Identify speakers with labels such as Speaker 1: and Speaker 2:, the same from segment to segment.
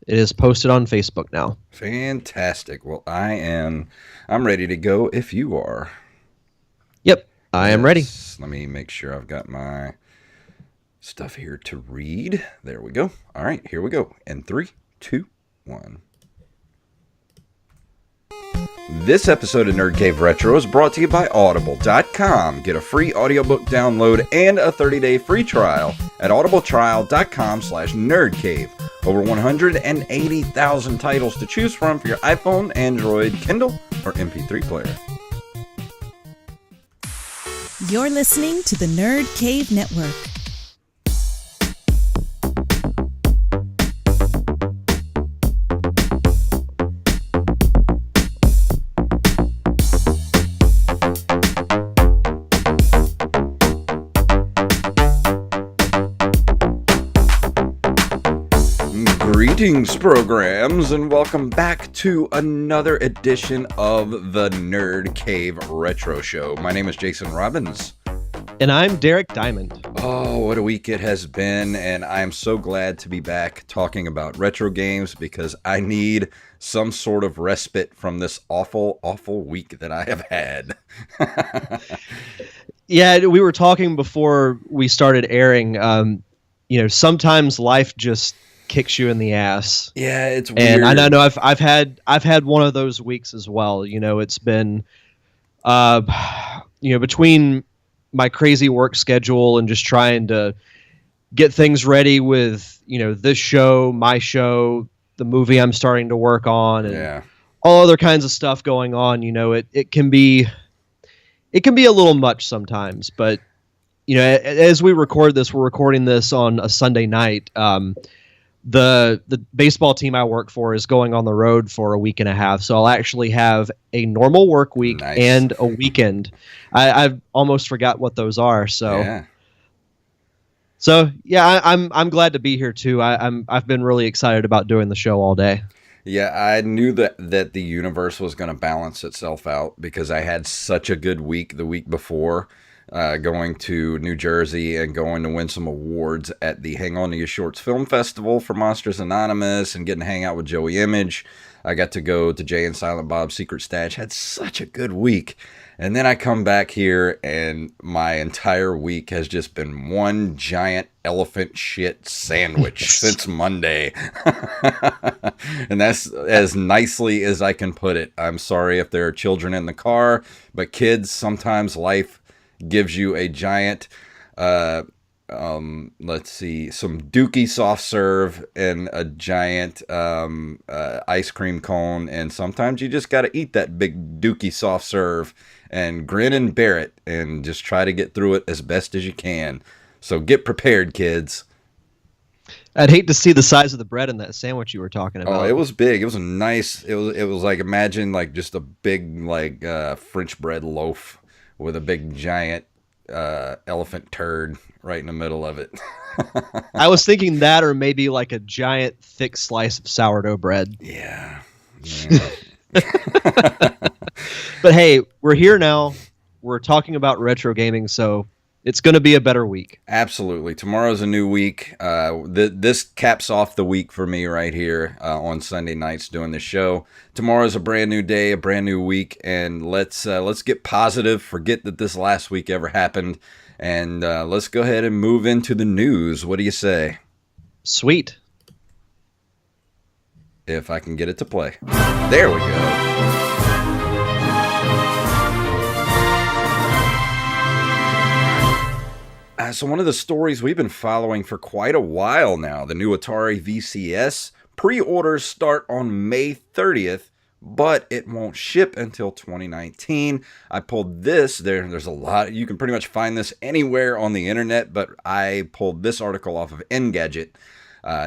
Speaker 1: It is posted on Facebook now.
Speaker 2: Fantastic. Well, I'm ready to go if you are.
Speaker 1: Yep, I am ready.
Speaker 2: Let me make sure I've got my stuff here to read. There we go. All right, here we go. In 3, 2, 1. This episode of Nerd Cave Retro is brought to you by Audible.com. Get a free audiobook download and a 30-day free trial at audibletrial.com/nerdcave. Over 180,000 titles to choose from for your iPhone, Android, Kindle, or MP3 player.
Speaker 3: You're listening to the Nerd Cave Network.
Speaker 2: Greetings, programs, and welcome back to another edition of the Nerd Cave Retro Show. My name is Jason Robbins.
Speaker 1: And I'm Derek Diamond.
Speaker 2: Oh, what a week it has been, and I'm so glad to be back talking about retro games because I need some sort of respite from this awful, awful week that I have had.
Speaker 1: Yeah, we were talking before we started airing. Sometimes life just kicks you in the ass.
Speaker 2: Yeah, it's weird.
Speaker 1: And I know I've had one of those weeks as well. It's been between my crazy work schedule and just trying to get things ready with, this show, my show, the movie I'm starting to work on, and all other kinds of stuff going on. It can be a little much sometimes, but as we record this, we're recording this on a Sunday night. The baseball team I work for is going on the road for a week and a half, so I'll actually have a normal work week and a weekend. I've almost forgot what those are. I'm glad to be here too. I've been really excited about doing the show all day.
Speaker 2: Yeah, I knew that the universe was going to balance itself out because I had such a good week the week before. Going to New Jersey and going to win some awards at the Hang On to Your Shorts Film Festival for Monsters Anonymous and getting to hang out with Joey Image. I got to go to Jay and Silent Bob's Secret Stash. Had such a good week. And then I come back here and my entire week has just been one giant elephant shit sandwich since Monday. And that's as nicely as I can put it. I'm sorry if there are children in the car, but kids, sometimes life gives you a giant, some Dookie soft serve and a giant ice cream cone, and sometimes you just got to eat that big Dookie soft serve and grin and bear it and just try to get through it as best as you can. So get prepared, kids.
Speaker 1: I'd hate to see the size of the bread in that sandwich you were talking about.
Speaker 2: Oh, it was big. It was a nice. It was like, imagine like just a big French bread loaf with a big giant elephant turd right in the middle of it.
Speaker 1: I was thinking that, or maybe like a giant thick slice of sourdough bread.
Speaker 2: Yeah.
Speaker 1: But hey, we're here now. We're talking about retro gaming, so it's going to be a better week.
Speaker 2: Absolutely. Tomorrow's a new week. This caps off the week for me right here on Sunday nights doing the show. Tomorrow's a brand new day, a brand new week, and let's get positive. Forget that this last week ever happened, and let's go ahead and move into the news. What do you say?
Speaker 1: Sweet.
Speaker 2: If I can get it to play. There we go. So one of the stories we've been following for quite a while now, the new Atari VCS, pre-orders start on May 30th, but it won't ship until 2019. I pulled this, there's a lot, you can pretty much find this anywhere on the internet, but I pulled this article off of Engadget.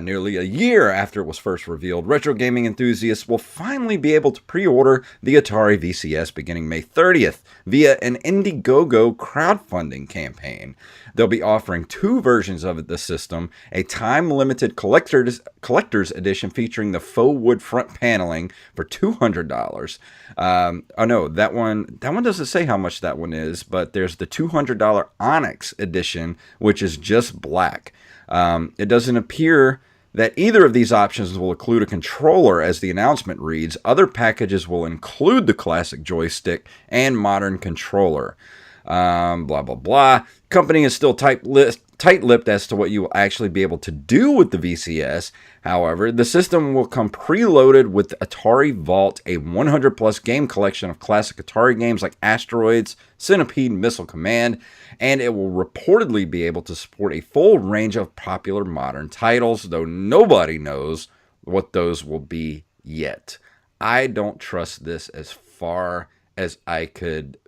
Speaker 2: Nearly a year after it was first revealed, retro gaming enthusiasts will finally be able to pre-order the Atari VCS beginning May 30th via an Indiegogo crowdfunding campaign. They'll be offering two versions of the system, a time-limited collector's edition featuring the faux wood front paneling for $200. Oh no, that one doesn't say how much that one is, but there's the $200 Onyx edition, which is just black. It doesn't appear that either of these options will include a controller, as the announcement reads. Other packages will include the classic joystick and modern controller. Blah, blah, blah. Company is still tight-lipped as to what you will actually be able to do with the VCS. However, the system will come preloaded with Atari Vault, a 100-plus game collection of classic Atari games like Asteroids, Centipede, Missile Command, and it will reportedly be able to support a full range of popular modern titles, though nobody knows what those will be yet. I don't trust this as far as I could.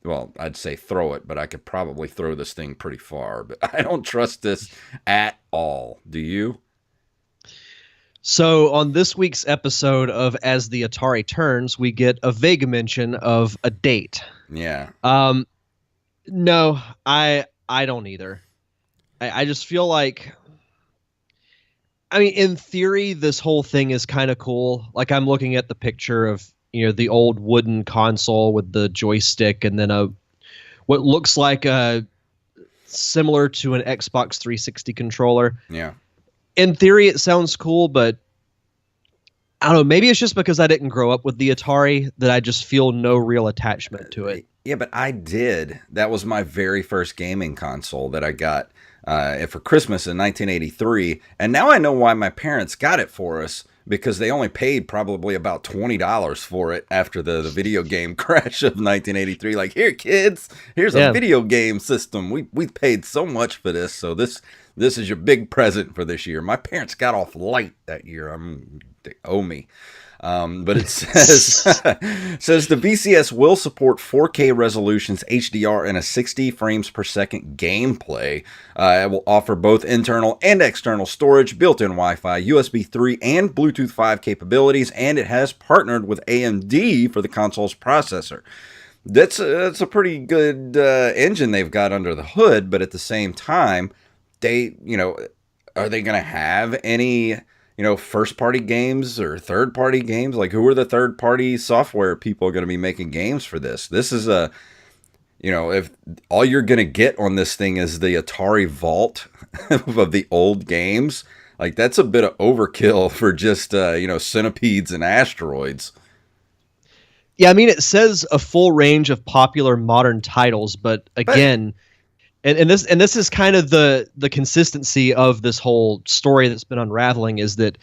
Speaker 2: Well, I'd say throw it, but I could probably throw this thing pretty far. But I don't trust this at all. Do you?
Speaker 1: So on this week's episode of As the Atari Turns, we get a vague mention of a date.
Speaker 2: Yeah.
Speaker 1: No, I don't either. I just feel like, I mean, in theory, this whole thing is kind of cool. Like, I'm looking at the picture of, the old wooden console with the joystick, and then what looks like a similar to an Xbox 360 controller.
Speaker 2: Yeah.
Speaker 1: In theory, it sounds cool, but I don't know. Maybe it's just because I didn't grow up with the Atari that I just feel no real attachment to it.
Speaker 2: Yeah, but I did. That was my very first gaming console that I got for Christmas in 1983. And now I know why my parents got it for us, because they only paid probably about $20 for it after the video game crash of 1983. Like, here, kids, here's a video game system. We paid so much for this, so this is your big present for this year. My parents got off light that year. They owe me. But it says the VCS will support 4K resolutions, HDR, and a 60 frames per second gameplay. It will offer both internal and external storage, built-in Wi-Fi, USB 3, and Bluetooth 5 capabilities, and it has partnered with AMD for the console's processor. That's a pretty good engine they've got under the hood, but at the same time, are they going to have any first-party games or third-party games? Like, who are the third-party software people going to be making games for this? This is if all you're going to get on this thing is the Atari Vault of the old games, like, that's a bit of overkill for just, centipedes and asteroids.
Speaker 1: Yeah, I mean, it says a full range of popular modern titles, but again... And this is kind of the consistency of this whole story that's been unraveling, is that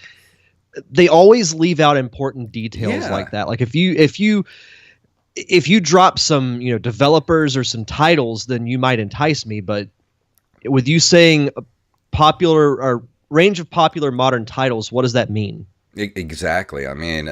Speaker 1: they always leave out important details like that. Like, if you drop some developers or some titles, then you might entice me. But with you saying popular or range of popular modern titles, what does that mean?
Speaker 2: Exactly. I mean,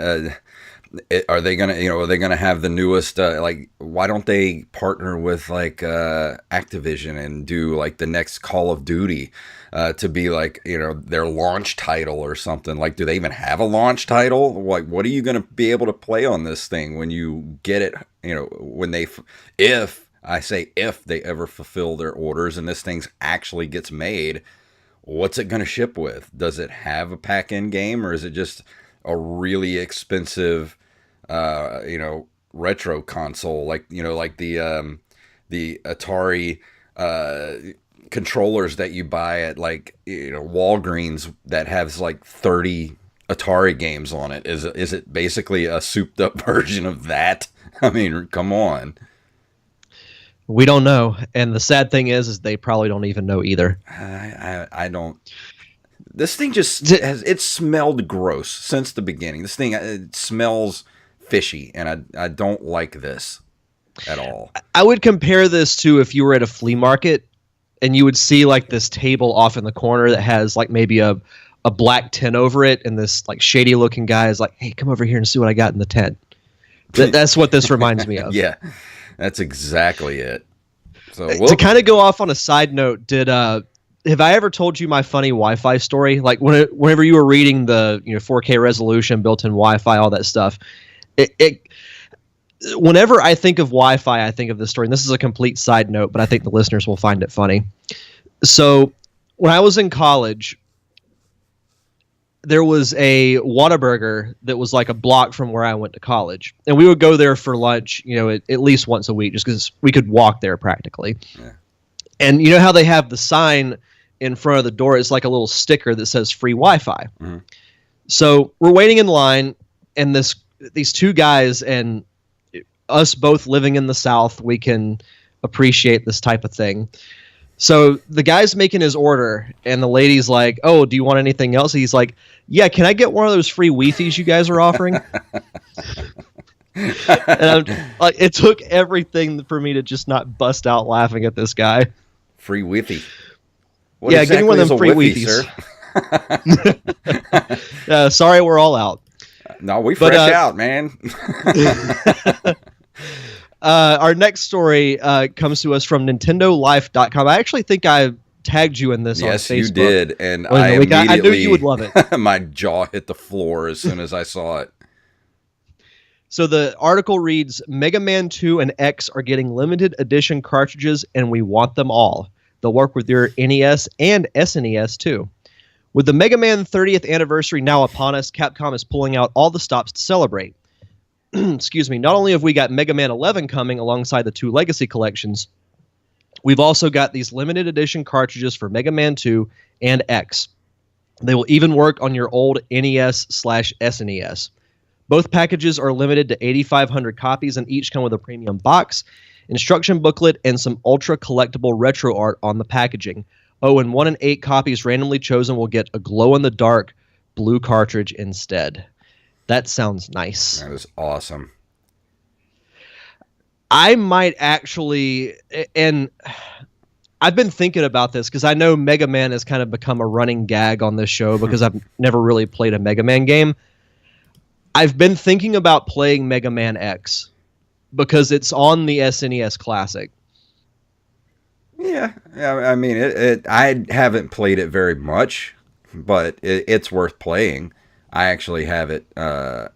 Speaker 2: are they gonna have the newest? Why don't they partner with Activision and do like the next Call of Duty to be like their launch title or something? Like, do they even have a launch title? Like, what are you gonna be able to play on this thing when you get it? When if they ever fulfill their orders and this thing actually gets made, what's it gonna ship with? Does it have a pack-in game, or is it just a really expensive retro console, like the Atari controllers that you buy at Walgreens that has like 30 Atari games on it? Is it basically a souped up version of that? I mean, come on.
Speaker 1: We don't know, and the sad thing is they probably don't even know either.
Speaker 2: I don't. This thing it smelled gross since the beginning. This thing, it smells fishy, and I don't like this at all.
Speaker 1: I would compare this to if you were at a flea market and you would see like this table off in the corner that has like maybe a black tent over it, and this like shady looking guy is like, "Hey, come over here and see what I got in the tent." That's what this reminds me of.
Speaker 2: Yeah, that's exactly it. So
Speaker 1: to kind of go off on a side note, have I ever told you my funny Wi-Fi story? Like whenever you were reading the 4K resolution, built-in Wi-Fi, all that stuff, whenever I think of Wi-Fi, I think of this story. And this is a complete side note, but I think the listeners will find it funny. So when I was in college, there was a Whataburger that was like a block from where I went to college, and we would go there for lunch, at least once a week, just because we could walk there practically. Yeah. And you know how they have the sign in front of the door is like a little sticker that says free Wi-Fi. Mm-hmm. So we're waiting in line, and these two guys, and us both living in the South, we can appreciate this type of thing. So the guy's making his order, and the lady's like, "Oh, do you want anything else?" He's like, "Yeah, can I get one of those free Wi-Fis you guys are offering?" And it took everything for me to just not bust out laughing at this guy.
Speaker 2: Free Wi-Fi.
Speaker 1: Yeah, getting one of them free Wi-Fis. Sorry, we're all out.
Speaker 2: No, we fresh out, man.
Speaker 1: Our next story comes to us from NintendoLife.com. I actually think I tagged you in this on Facebook. Yes, you did,
Speaker 2: and I
Speaker 1: knew you would love it.
Speaker 2: My jaw hit the floor as soon as I saw it.
Speaker 1: So the article reads, Mega Man 2 and X are getting limited edition cartridges, and we want them all. They'll work with your NES and SNES, too. With the Mega Man 30th anniversary now upon us, Capcom is pulling out all the stops to celebrate. Excuse me. Not only have we got Mega Man 11 coming alongside the two Legacy collections, we've also got these limited edition cartridges for Mega Man 2 and X. They will even work on your old NES/SNES. Both packages are limited to 8,500 copies and each come with a premium box, instruction booklet, and some ultra collectible retro art on the packaging. Oh, and 1 in 8 copies randomly chosen will get a glow-in-the-dark blue cartridge instead. That sounds nice.
Speaker 2: That is awesome.
Speaker 1: I might actually, and I've been thinking about this because I know Mega Man has kind of become a running gag on this show because I've never really played a Mega Man game. I've been thinking about playing Mega Man X because it's on the SNES Classic.
Speaker 2: Yeah, I mean, I haven't played it very much, but it's worth playing. I actually have it a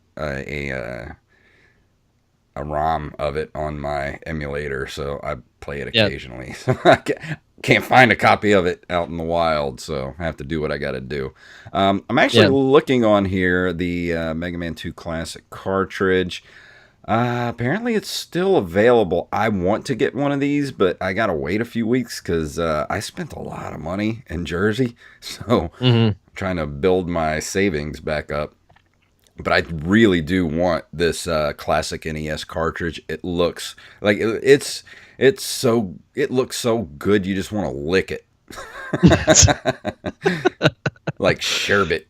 Speaker 2: ROM of it on my emulator, so I play it occasionally. Yep. I can't find a copy of it out in the wild, so I have to do what I got to do. I'm actually looking on here, the Mega Man 2 Classic cartridge. Apparently it's still available. I want to get one of these, but I gotta wait a few weeks because I spent a lot of money in Jersey, so I'm trying to build my savings back up. But I really do want this classic NES cartridge. It looks like it looks so good you just want to lick it. Like sherbet.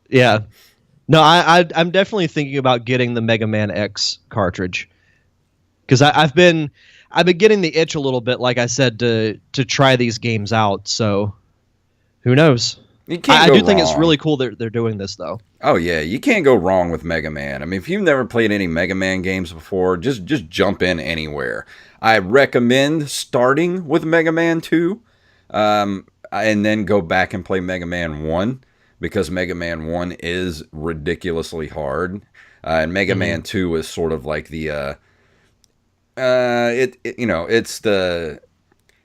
Speaker 1: Yeah. No, I'm definitely thinking about getting the Mega Man X cartridge because I've been getting the itch a little bit, like I said, to try these games out. So who knows? I do think it's really cool that they're doing this, though.
Speaker 2: Oh yeah, you can't go wrong with Mega Man. I mean, if you've never played any Mega Man games before, just jump in anywhere. I recommend starting with Mega Man 2, and then go back and play Mega Man 1. Because Mega Man 1 is ridiculously hard, and Mega Man 2 is sort of like the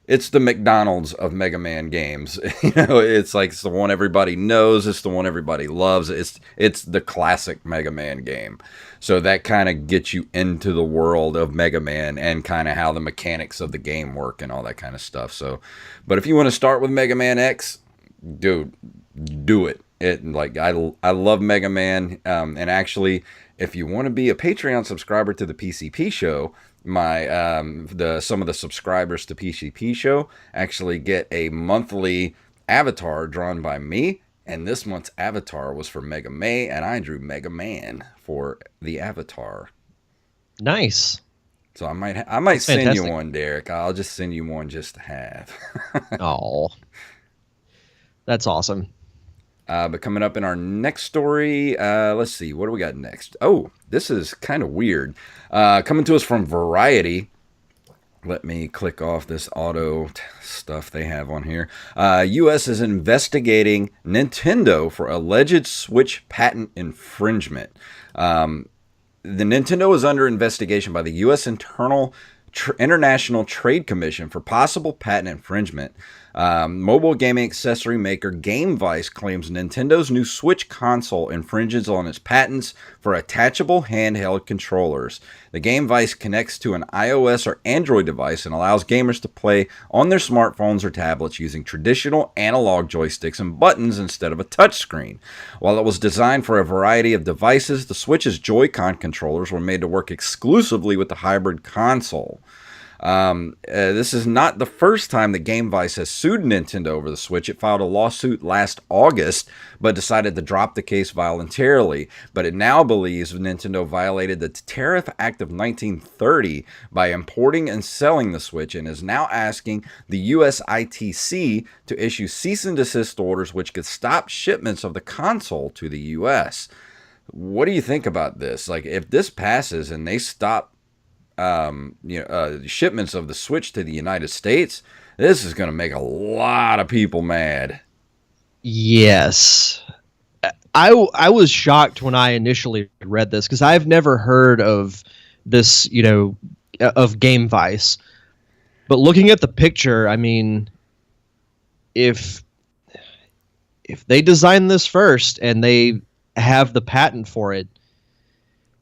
Speaker 2: it's the McDonald's of Mega Man games. It's like it's the one everybody knows, it's the one everybody loves. It's the classic Mega Man game. So that kind of gets you into the world of Mega Man and kind of how the mechanics of the game work and all that kind of stuff. So, but if you want to start with Mega Man X, dude, do it. I love Mega Man, and actually, if you want to be a Patreon subscriber to the PCP show, some of the subscribers to PCP show actually get a monthly avatar drawn by me, and this month's avatar was for Mega May, and I drew Mega Man for the avatar.
Speaker 1: Nice.
Speaker 2: So I might send you one, Derek. I'll just send you one just to have.
Speaker 1: Oh, that's awesome.
Speaker 2: But coming up in our next story, let's see, what do we got next? Oh, this is kind of weird. Coming to us from Variety. Let me click off this auto stuff they have on here. U.S. is investigating Nintendo for alleged Switch patent infringement. The Nintendo is under investigation by the U.S. International Trade Commission for possible patent infringement. Mobile gaming accessory maker GameVice claims Nintendo's new Switch console infringes on its patents for attachable handheld controllers. The GameVice connects to an iOS or Android device and allows gamers to play on their smartphones or tablets using traditional analog joysticks and buttons instead of a touchscreen. While it was designed for a variety of devices, the Switch's Joy-Con controllers were made to work exclusively with the hybrid console. This is not the first time that GameVice has sued Nintendo over the Switch. It filed a lawsuit last August, but decided to drop the case voluntarily. But it now believes Nintendo violated the Tariff Act of 1930 by importing and selling the Switch, and is now asking the US ITC to issue cease and desist orders which could stop shipments of the console to the US. What do you think about this? Like, if this passes and they stop shipments of the Switch to the United States, this is going to make a lot of people mad.
Speaker 1: Yes. I was shocked when I initially read this, because I've never heard of this, of GameVice. But looking at the picture, I mean, if they design this first and they have the patent for it,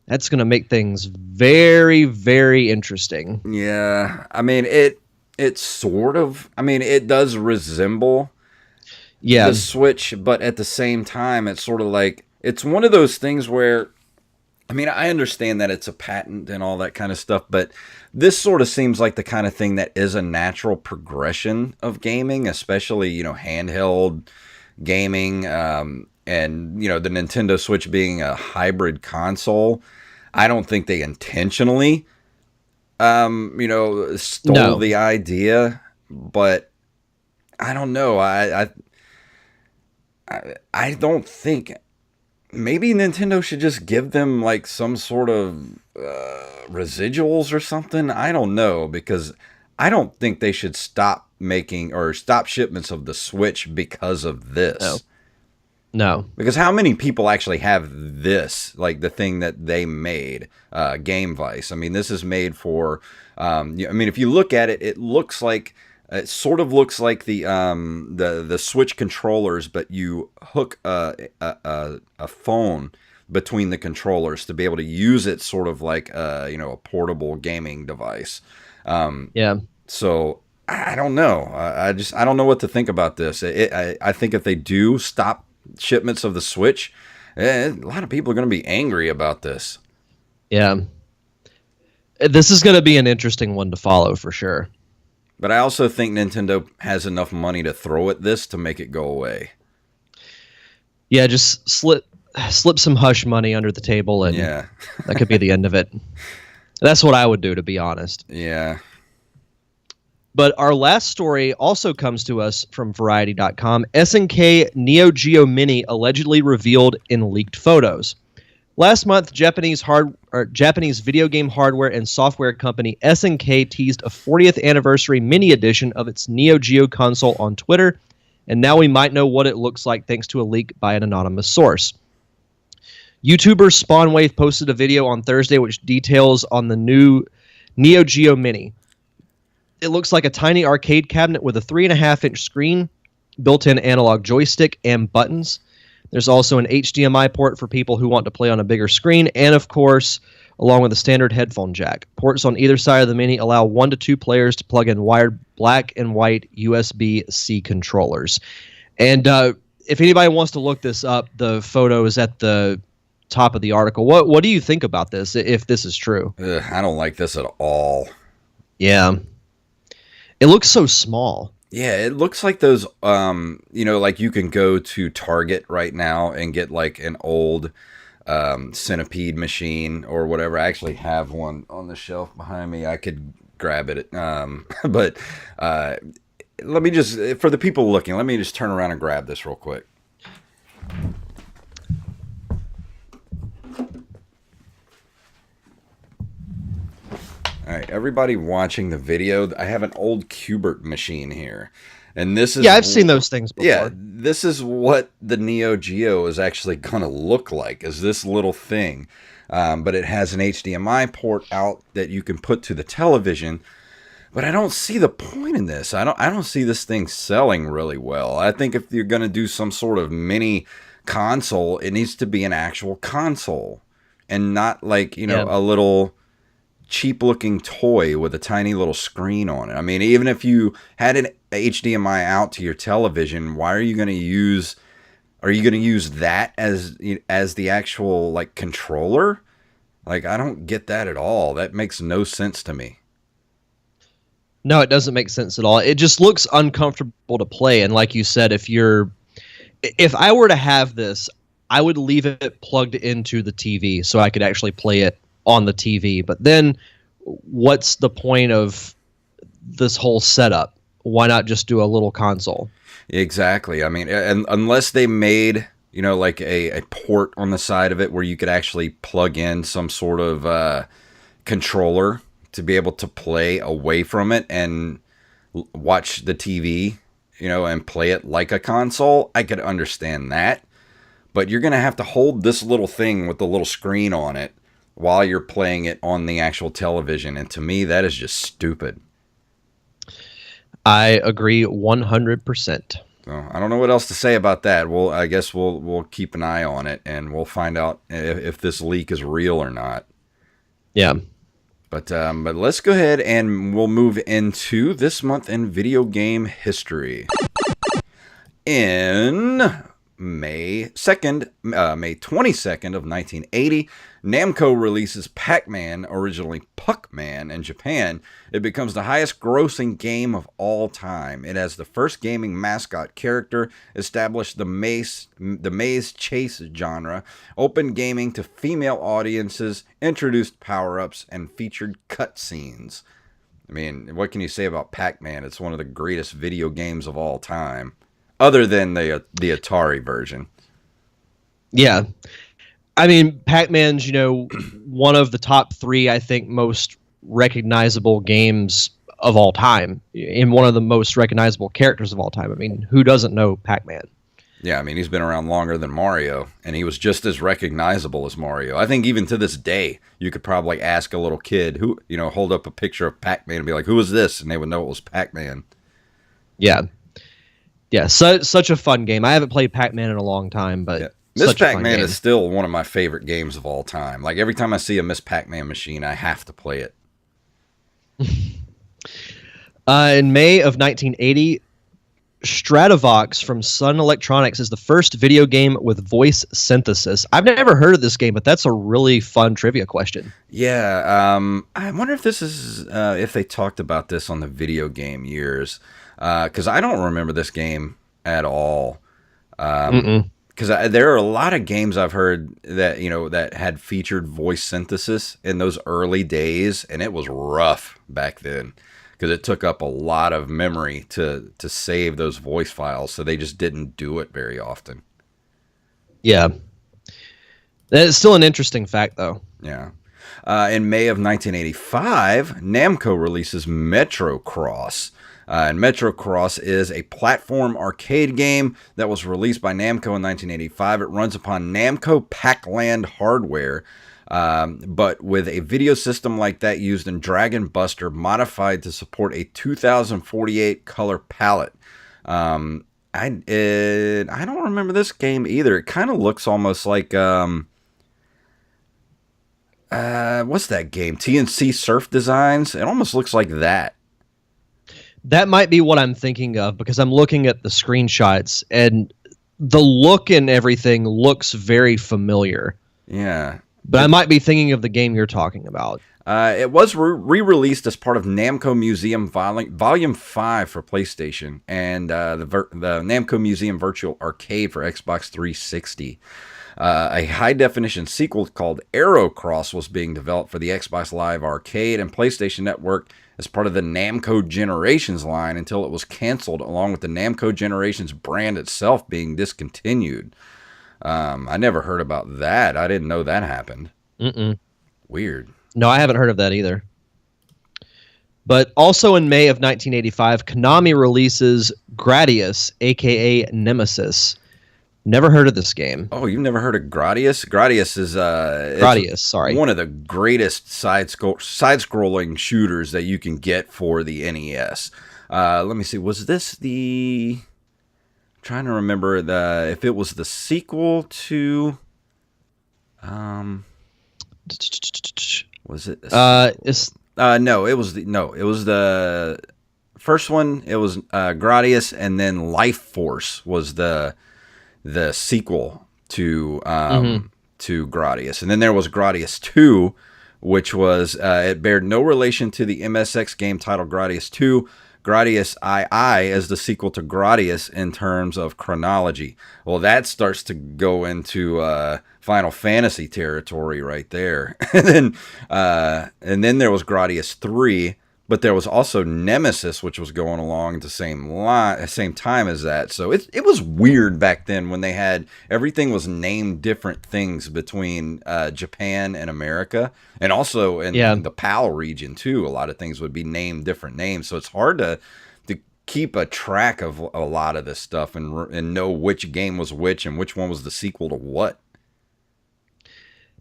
Speaker 1: that's going to make things very, very interesting.
Speaker 2: Yeah. I mean, it sort of, it does resemble the Switch, but at the same time, it's sort of like, it's one of those things where, I understand that it's a patent and all that kind of stuff, but this sort of seems like the kind of thing that is a natural progression of gaming, especially, handheld gaming, and, the Nintendo Switch being a hybrid console. I don't think they intentionally, stole the idea, but I don't know. I don't think, maybe Nintendo should just give them like some sort of residuals or something. I don't know, because I don't think they should stop making or stop shipments of the Switch because of this.
Speaker 1: No.
Speaker 2: Because how many people actually have this, like the thing that they made, GameVice? This is made for, if you look at it, it sort of looks like the Switch controllers, but you hook a phone between the controllers to be able to use it sort of like, a portable gaming device. So I don't know. I don't know what to think about this. I think if they do stop shipments of the Switch, a lot of people are going to be angry about this.
Speaker 1: Yeah. This is going to be an interesting one to follow for sure.
Speaker 2: But I also think Nintendo has enough money to throw at this to make it go away.
Speaker 1: Yeah, just slip some hush money under the table, and that could be the end of it. That's what I would do, to be honest.
Speaker 2: Yeah.
Speaker 1: But our last story also comes to us from Variety.com. SNK Neo-Geo Mini allegedly revealed in leaked photos. Last month, Japanese video game hardware and software company SNK teased a 40th anniversary mini edition of its Neo Geo console on Twitter, and now we might know what it looks like thanks to a leak by an anonymous source. YouTuber Spawnwave posted a video on Thursday which details on the new Neo Geo Mini. It looks like a tiny arcade cabinet with a 3.5-inch screen, built-in analog joystick, and buttons. There's also an HDMI port for people who want to play on a bigger screen, and of course, along with a standard headphone jack. Ports on either side of the Mini allow 1 to 2 players to plug in wired black and white USB-C controllers. And if anybody wants to look this up, the photo is at the top of the article. What do you think about this, if this is true?
Speaker 2: I don't like this at all.
Speaker 1: Yeah. It looks so small.
Speaker 2: Yeah, it looks like those, like you can go to Target right now and get like an old Centipede machine or whatever. I actually have one on the shelf behind me. I could grab it. But let me just, for the people looking, let me just turn around and grab this real quick. All right, everybody watching the video, I have an old Cubert machine here. And this is...
Speaker 1: Yeah, I've seen those things before.
Speaker 2: Yeah, this is what the Neo Geo is actually going to look like, is this little thing. But it has an HDMI port out that you can put to the television. But I don't see the point in this. I don't see this thing selling really well. I think if you're going to do some sort of mini console, it needs to be an actual console and not like, a little cheap looking toy with a tiny little screen on it. I mean, even if you had an HDMI out to your television, why are you going to use that as the actual like controller? Like, I don't get that at all. That makes no sense to me.
Speaker 1: No, it doesn't make sense at all. It just looks uncomfortable to play. And like you said, if I were to have this, I would leave it plugged into the TV so I could actually play it on the TV. But then what's the point of this whole setup? Why not just do a little console?
Speaker 2: Exactly. I mean, and unless they made, like a port on the side of it where you could actually plug in some sort of controller to be able to play away from it and watch the TV, and play it like a console, I could understand that. But you're going to have to hold this little thing with the little screen on it while you're playing it on the actual television. And to me, that is just stupid.
Speaker 1: I agree 100%.
Speaker 2: So I don't know what else to say about that. I guess we'll keep an eye on it, and we'll find out if this leak is real or not.
Speaker 1: Yeah.
Speaker 2: But let's go ahead and we'll move into this month in video game history. In May 22nd of 1980, Namco releases Pac-Man, originally Puck-Man in Japan. It becomes the highest grossing game of all time. It has the first gaming mascot character, established the maze chase genre, opened gaming to female audiences, introduced power-ups, and featured cutscenes. I mean, what can you say about Pac-Man? It's one of the greatest video games of all time. Other than the Atari version.
Speaker 1: Yeah. I mean, Pac-Man's, one of the top 3, I think, most recognizable games of all time. And one of the most recognizable characters of all time. I mean, who doesn't know Pac-Man?
Speaker 2: Yeah, I mean, he's been around longer than Mario, and he was just as recognizable as Mario. I think even to this day, you could probably ask a little kid who, hold up a picture of Pac-Man and be like, who is this? And they would know it was Pac-Man.
Speaker 1: Yeah. Yeah, such a fun game. I haven't played Pac-Man in a long time, but... Yeah.
Speaker 2: Miss Pac-Man is still one of my favorite games of all time. Like, every time I see a Miss Pac-Man machine, I have to play it.
Speaker 1: In May of 1980, Stratovox from Sun Electronics is the first video game with voice synthesis. I've never heard of this game, but that's a really fun trivia question.
Speaker 2: Yeah, I wonder if this is if they talked about this on the video game years. Because I don't remember this game at all. Because there are a lot of games I've heard that that had featured voice synthesis in those early days, and it was rough back then because it took up a lot of memory to save those voice files. So they just didn't do it very often.
Speaker 1: Yeah, it's still an interesting fact, though.
Speaker 2: Yeah. In May of 1985, Namco releases Metro Cross. And Metro Cross is a platform arcade game that was released by Namco in 1985. It runs upon Namco Pac-Land hardware, but with a video system like that used in Dragon Buster, modified to support a 2048 color palette. I don't remember this game either. It kind of looks almost like what's that game? TNC Surf Designs. It almost looks like that.
Speaker 1: That might be what I'm thinking of because I'm looking at the screenshots and the look and everything looks very familiar.
Speaker 2: Yeah.
Speaker 1: But I might be thinking of the game you're talking about.
Speaker 2: It was re-released as part of Namco Museum Volume 5 for PlayStation and the Namco Museum Virtual Arcade for Xbox 360. A high-definition sequel called Aero Cross was being developed for the Xbox Live Arcade and PlayStation Network as part of the Namco Generations line until it was canceled, along with the Namco Generations brand itself being discontinued. I never heard about that. I didn't know that happened. Weird.
Speaker 1: No, I haven't heard of that either. But also in May of 1985, Konami releases Gradius, a.k.a. Nemesis. Never heard of this game.
Speaker 2: Oh, you've never heard of Gradius? Gradius is one of the greatest side-scrolling shooters that you can get for the NES. Let me see. Was this the? I'm trying to remember if it was the sequel to. Was it? No, it was the first one. It was Gradius, and then Life Force was the sequel to Gradius, and then there was Gradius 2, which was it bared no relation to the MSX game titled Gradius 2. Gradius II as the sequel to Gradius in terms of chronology. Well, that starts to go into Final Fantasy territory right there. And then there was Gradius 3, but there was also Nemesis, which was going along at the same time as that. So it was weird back then when they had everything was named different things between Japan and America, and also in the PAL region too. A lot of things would be named different names, so it's hard to keep a track of a lot of this stuff and know which game was which and which one was the sequel to what.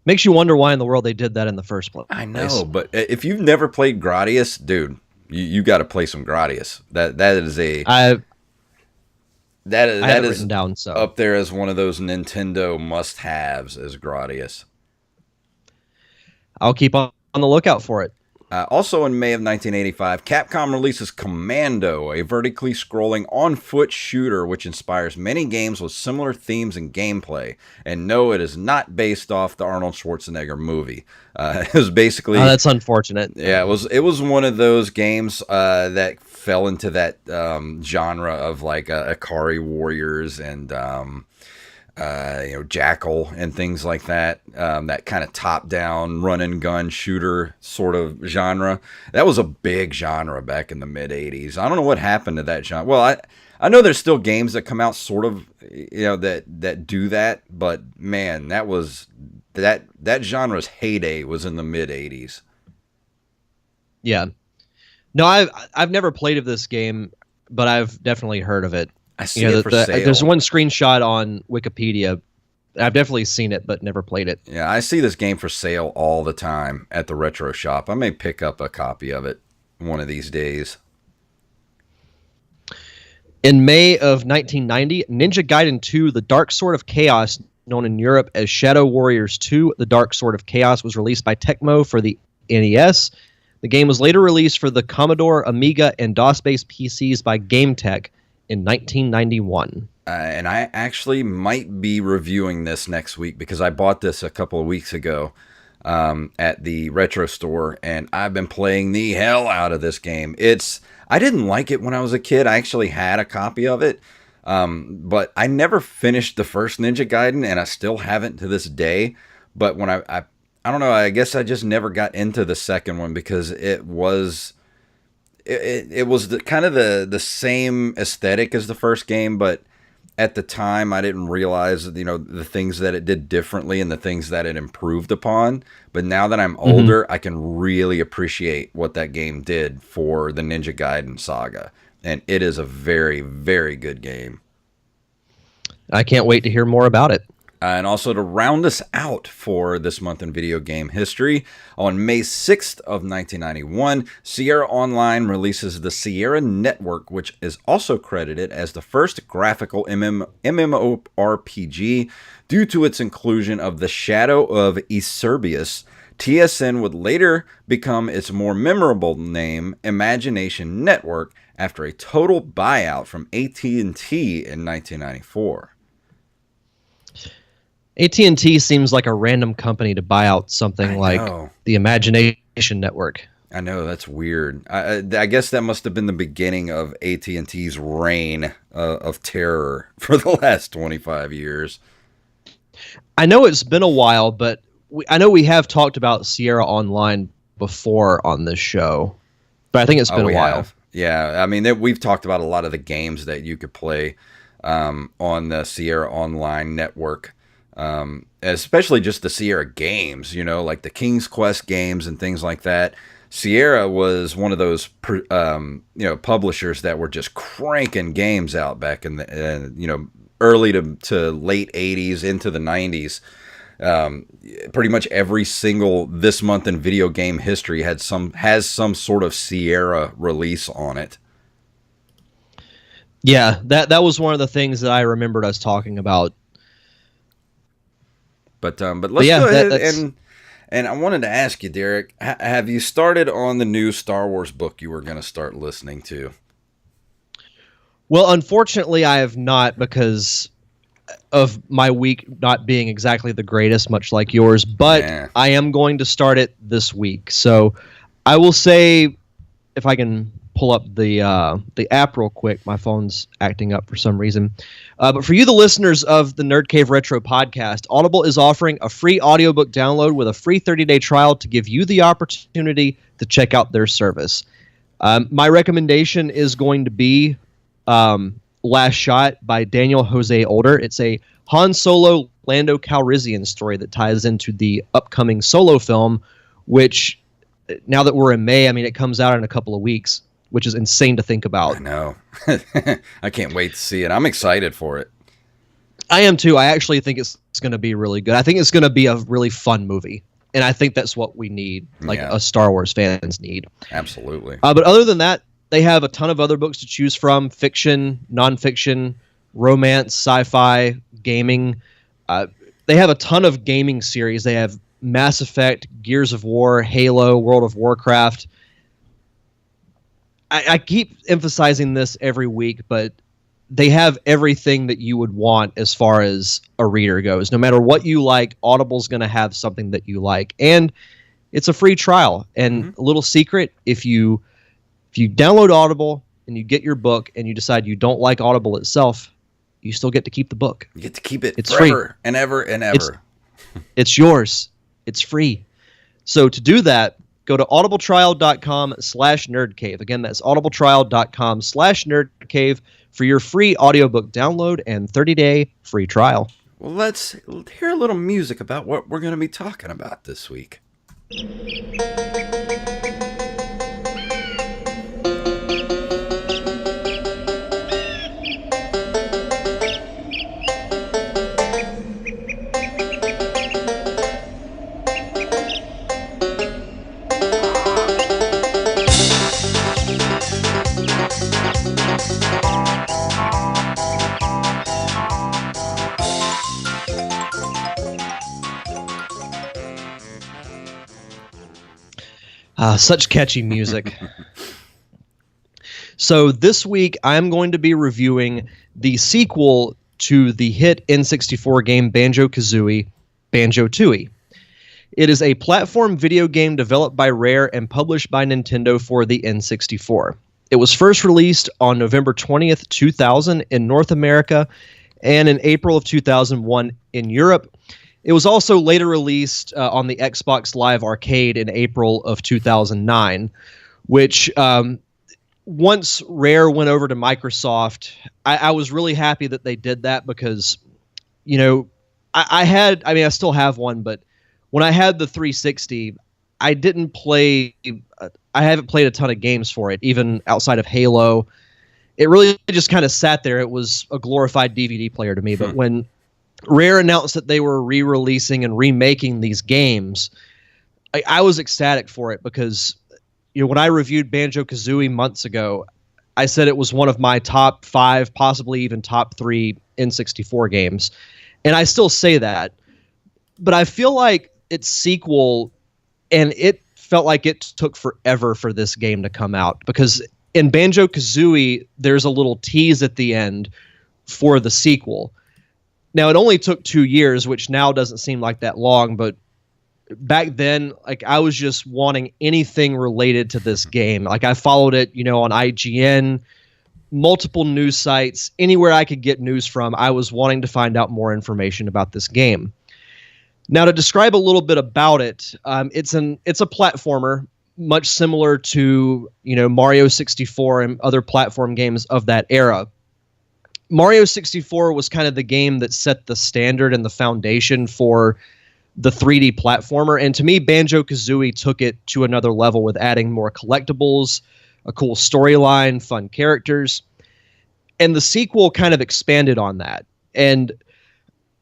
Speaker 1: Makes you wonder why in the world they did that in the first place.
Speaker 2: I know, but if you've never played Gradius, dude, you got to play some Gradius. That is written down, so up there as one of those Nintendo must-haves is Gradius.
Speaker 1: I'll keep on the lookout for it.
Speaker 2: Also in May of 1985, Capcom releases Commando, a vertically scrolling on-foot shooter which inspires many games with similar themes and gameplay. And no, it is not based off the Arnold Schwarzenegger movie. It was basically...
Speaker 1: Oh, that's unfortunate.
Speaker 2: Yeah, it was one of those games that fell into that genre of like Akari Warriors and... Jackal and things like that. That kind of top-down run-and-gun shooter sort of genre. That was a big genre back in the mid-'80s. I don't know what happened to that genre. Well, I know there's still games that come out sort of, that do that, but man, that genre's heyday was in the mid-'80s.
Speaker 1: Yeah. No, I've never played of this game, but I've definitely heard of it.
Speaker 2: I see it for sale.
Speaker 1: There's one screenshot on Wikipedia. I've definitely seen it, but never played it.
Speaker 2: Yeah, I see this game for sale all the time at the retro shop. I may pick up a copy of it one of these days.
Speaker 1: In May of 1990, Ninja Gaiden 2, The Dark Sword of Chaos, known in Europe as Shadow Warriors 2, The Dark Sword of Chaos, was released by Tecmo for the NES. The game was later released for the Commodore, Amiga, and DOS-based PCs by GameTek in 1991.
Speaker 2: And I actually might be reviewing this next week because I bought this a couple of weeks ago at the retro store, and I've been playing the hell out of this game. I didn't like it when I was a kid. I actually had a copy of it, but I never finished the first Ninja Gaiden, and I still haven't to this day. But when I don't know, I guess I just never got into the second one because it was... It was kind of the same aesthetic as the first game, but at the time I didn't realize, the things that it did differently and the things that it improved upon. But now that I'm older, I can really appreciate what that game did for the Ninja Gaiden saga. And it is a very, very good game.
Speaker 1: I can't wait to hear more about it.
Speaker 2: And also to round us out for this month in video game history, on May 6th of 1991, Sierra Online releases the Sierra Network, which is also credited as the first graphical MMORPG. Due to its inclusion of the Shadow of Iserbius, TSN would later become its more memorable name, Imagination Network, after a total buyout from AT&T in 1994.
Speaker 1: AT&T seems like a random company to buy out something like the Imagination Network.
Speaker 2: I know, that's weird. I guess that must have been the beginning of AT&T's reign of terror for the last 25 years.
Speaker 1: I know it's been a while, but I know we have talked about Sierra Online before on this show, but I think it's been a while.
Speaker 2: Yeah, I mean, we've talked about a lot of the games that you could play on the Sierra Online network. Especially just the Sierra games, like the King's Quest games and things like that. Sierra was one of those, publishers that were just cranking games out back in the, early to late 80s into the 90s, pretty much every single This Month in Video Game History has some sort of Sierra release on it.
Speaker 1: Yeah, that was one of the things that I remembered us talking about.
Speaker 2: But let's go ahead and I wanted to ask you, Derek, have you started on the new Star Wars book you were going to start listening to?
Speaker 1: Well, unfortunately, I have not, because of my week not being exactly the greatest, much like yours. But I am going to start it this week. So I will say, if I can pull up the app real quick. My phone's acting up for some reason. But for you, the listeners of the Nerd Cave Retro podcast, Audible is offering a free audiobook download with a free 30-day trial to give you the opportunity to check out their service. My recommendation is going to be Last Shot by Daniel Jose Older. It's a Han Solo, Lando Calrissian story that ties into the upcoming Solo film, which, now that we're in May, I mean, it comes out in a couple of weeks, which is insane to think about.
Speaker 2: I know. I can't wait to see it. I'm excited for it.
Speaker 1: I am too. I actually think it's going to be really good. I think it's going to be a really fun movie. And I think that's what we need, like us Star Wars fans need.
Speaker 2: Absolutely.
Speaker 1: But other than that, they have a ton of other books to choose from: fiction, nonfiction, romance, sci-fi, gaming. They have a ton of gaming series. They have Mass Effect, Gears of War, Halo, World of Warcraft. I keep emphasizing this every week, but they have everything that you would want as far as a reader goes. No matter what you like, Audible's going to have something that you like. And it's a free trial. And a little secret, if you download Audible and you get your book and you decide you don't like Audible itself, you still get to keep the book.
Speaker 2: You get to keep it
Speaker 1: it's
Speaker 2: forever
Speaker 1: free.
Speaker 2: And ever and ever.
Speaker 1: It's yours. It's free. So to do that, go to audibletrial.com/nerdcave. Again, that's audibletrial.com/nerdcave for your free audiobook download and 30-day free trial.
Speaker 2: Well, let's hear a little music about what we're going to be talking about this week.
Speaker 1: Such catchy music. So this week, I'm going to be reviewing the sequel to the hit N64 game Banjo-Kazooie, Banjo-Tooie. It is a platform video game developed by Rare and published by Nintendo for the N64. It was first released on November 20th, 2000 in North America and in April of 2001 in Europe. It was also later released on the Xbox Live Arcade in April of 2009, which once Rare went over to Microsoft, I was really happy that they did that because, you know, I still have one, but when I had the 360, I haven't played a ton of games for it, even outside of Halo. It really just kind of sat there. It was a glorified DVD player to me, but when Rare announced that they were re-releasing and remaking these games, I was ecstatic for it because, you know, when I reviewed Banjo-Kazooie months ago, I said it was one of my top 5, possibly even top 3 N64 games. And I still say that. But I feel like its sequel, and it felt like it took forever for this game to come out, because in Banjo-Kazooie, there's a little tease at the end for the sequel. Now, it only took 2 years, which now doesn't seem like that long, but back then, like, I was just wanting anything related to this game. Like, I followed it, you know, on IGN, multiple news sites, anywhere I could get news from. I was wanting to find out more information about this game. Now, to describe a little bit about it, it's a platformer, much similar to, you know, Mario 64 and other platform games of that era. Mario 64 was kind of the game that set the standard and the foundation for the 3D platformer. And to me, Banjo-Kazooie took it to another level with adding more collectibles, a cool storyline, fun characters. And the sequel kind of expanded on that. And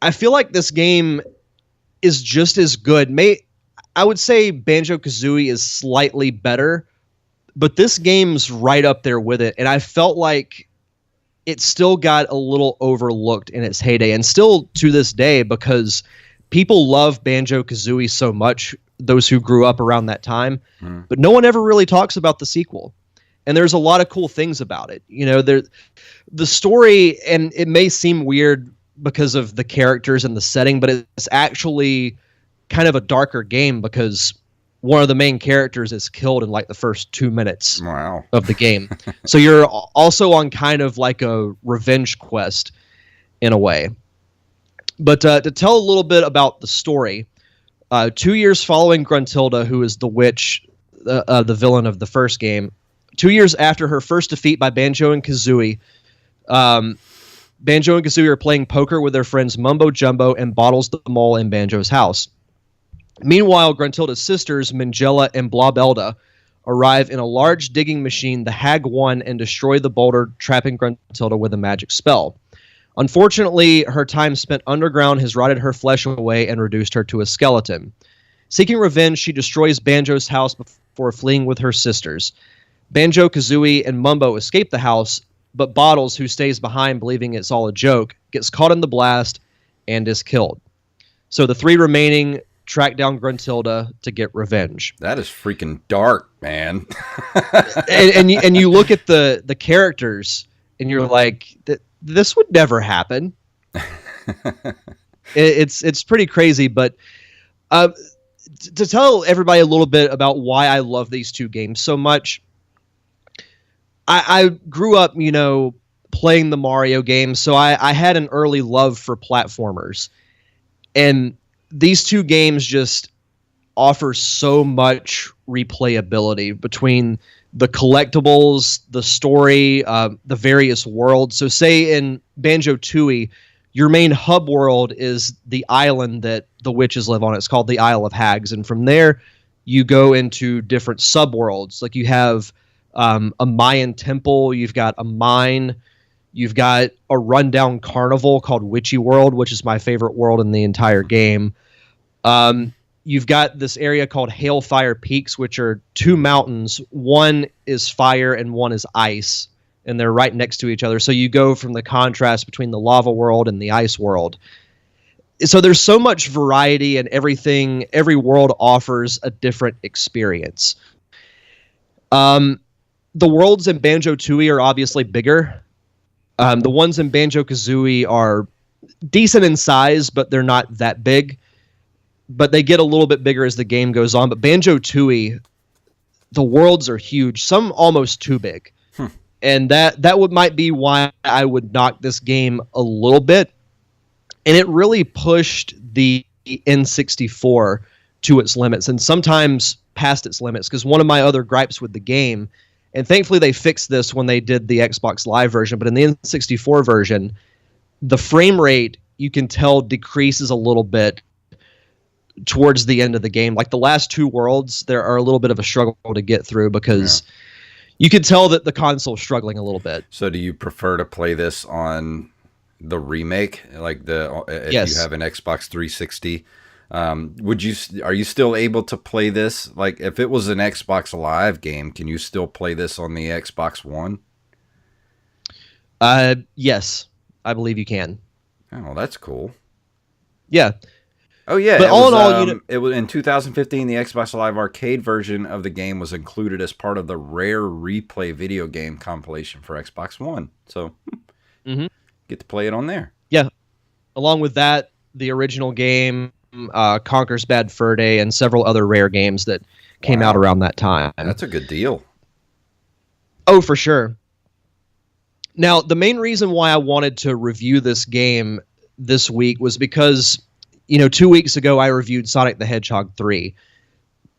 Speaker 1: I feel like this game is just as good. I would say Banjo-Kazooie is slightly better, but this game's right up there with it. And I felt like it still got a little overlooked in its heyday, and still to this day, because people love Banjo-Kazooie so much, those who grew up around that time, but no one ever really talks about the sequel. And there's a lot of cool things about it. You know, the story, and it may seem weird because of the characters and the setting, but it's actually kind of a darker game because one of the main characters is killed in like the first 2 minutes of the game. So you're also on kind of like a revenge quest in a way. But to tell a little bit about the story, 2 years following Gruntilda, who is the witch, the villain of the first game, 2 years after her first defeat by Banjo and Kazooie, Banjo and Kazooie are playing poker with their friends Mumbo Jumbo and Bottles the Mole in Banjo's house. Meanwhile, Gruntilda's sisters, Mingella and Blobelda, arrive in a large digging machine, the Hag 1, and destroy the boulder, trapping Gruntilda with a magic spell. Unfortunately, her time spent underground has rotted her flesh away and reduced her to a skeleton. Seeking revenge, she destroys Banjo's house before fleeing with her sisters. Banjo, Kazooie, and Mumbo escape the house, but Bottles, who stays behind believing it's all a joke, gets caught in the blast and is killed. So the three remaining track down Gruntilda to get revenge.
Speaker 2: That is freaking dark, man.
Speaker 1: and you look at the characters, and you're like, this would never happen. It's pretty crazy, but to tell everybody a little bit about why I love these two games so much, I grew up, playing the Mario games, so I had an early love for platformers. And these two games just offer so much replayability between the collectibles, the story, the various worlds. So say in Banjo-Tooie, your main hub world is the island that the witches live on. It's called the Isle of Hags. And from there, you go into different subworlds. Like you have a Mayan temple, you've got a mine, you've got a rundown carnival called Witchy World, which is my favorite world in the entire game. You've got this area called Hailfire Peaks, which are two mountains. One is fire and one is ice, and they're right next to each other. So you go from the contrast between the lava world and the ice world. So there's so much variety, and every world offers a different experience. The worlds in Banjo-Tooie are obviously bigger. The ones in Banjo-Kazooie are decent in size, but they're not that big. But they get a little bit bigger as the game goes on. But Banjo-Tooie, the worlds are huge, some almost too big. And that might be why I would knock this game a little bit. And it really pushed the N64 to its limits, and sometimes past its limits, because one of my other gripes with the game, and thankfully they fixed this when they did the Xbox Live version, but in the N64 version, the frame rate, you can tell, decreases a little bit towards the end of the game. Like the last two worlds, there are a little bit of a struggle to get through because you can tell that the console's struggling a little bit.
Speaker 2: So do you prefer to play this on the remake, like if
Speaker 1: Yes.
Speaker 2: you have an Xbox 360? Are you still able to play this? Like if it was an Xbox Live game, can you still play this on the Xbox One?
Speaker 1: Yes, I believe you can.
Speaker 2: Oh, that's cool.
Speaker 1: Yeah.
Speaker 2: Oh yeah,
Speaker 1: but all in all,
Speaker 2: it was in 2015. The Xbox Live Arcade version of the game was included as part of the Rare Replay video game compilation for Xbox One. So get to play it on there.
Speaker 1: Yeah, along with that, the original game, Conker's Bad Fur Day, and several other Rare games that came out around that time.
Speaker 2: That's a good deal.
Speaker 1: Oh, for sure. Now, the main reason why I wanted to review this game this week was because 2 weeks ago, I reviewed Sonic the Hedgehog 3.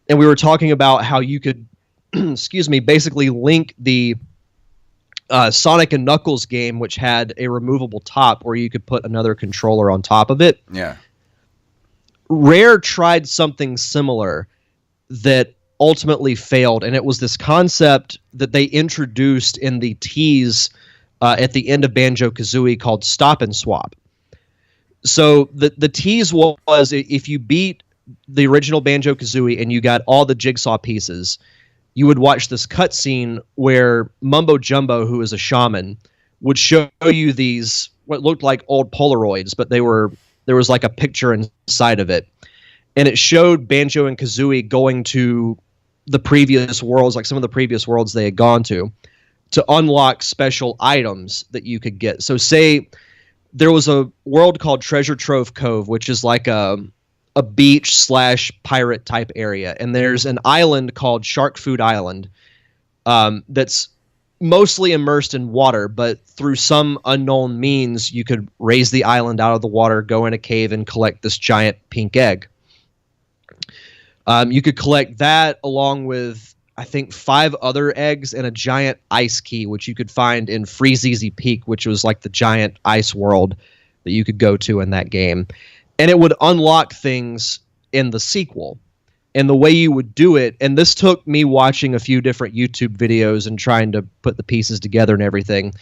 Speaker 1: And we were talking about how you could, basically link the Sonic and Knuckles game, which had a removable top where you could put another controller on top of it.
Speaker 2: Yeah.
Speaker 1: Rare tried something similar that ultimately failed. And it was this concept that they introduced in the tease at the end of Banjo-Kazooie called Stop and Swap. So the tease was if you beat the original Banjo-Kazooie and you got all the jigsaw pieces, you would watch this cutscene where Mumbo Jumbo, who is a shaman, would show you these what looked like old Polaroids, but there was like a picture inside of it, and it showed Banjo and Kazooie going to the previous worlds, like some of the previous worlds they had gone to unlock special items that you could get. So say there was a world called Treasure Trove Cove, which is like a beach / pirate type area. And there's an island called Shark Food Island that's mostly immersed in water, but through some unknown means, you could raise the island out of the water, go in a cave, and collect this giant pink egg. You could collect that along with, I think, 5 other eggs and a giant ice key, which you could find in Freezeezy Peak, which was like the giant ice world that you could go to in that game. And it would unlock things in the sequel. And the way you would do it, and this took me watching a few different YouTube videos and trying to put the pieces together and everything.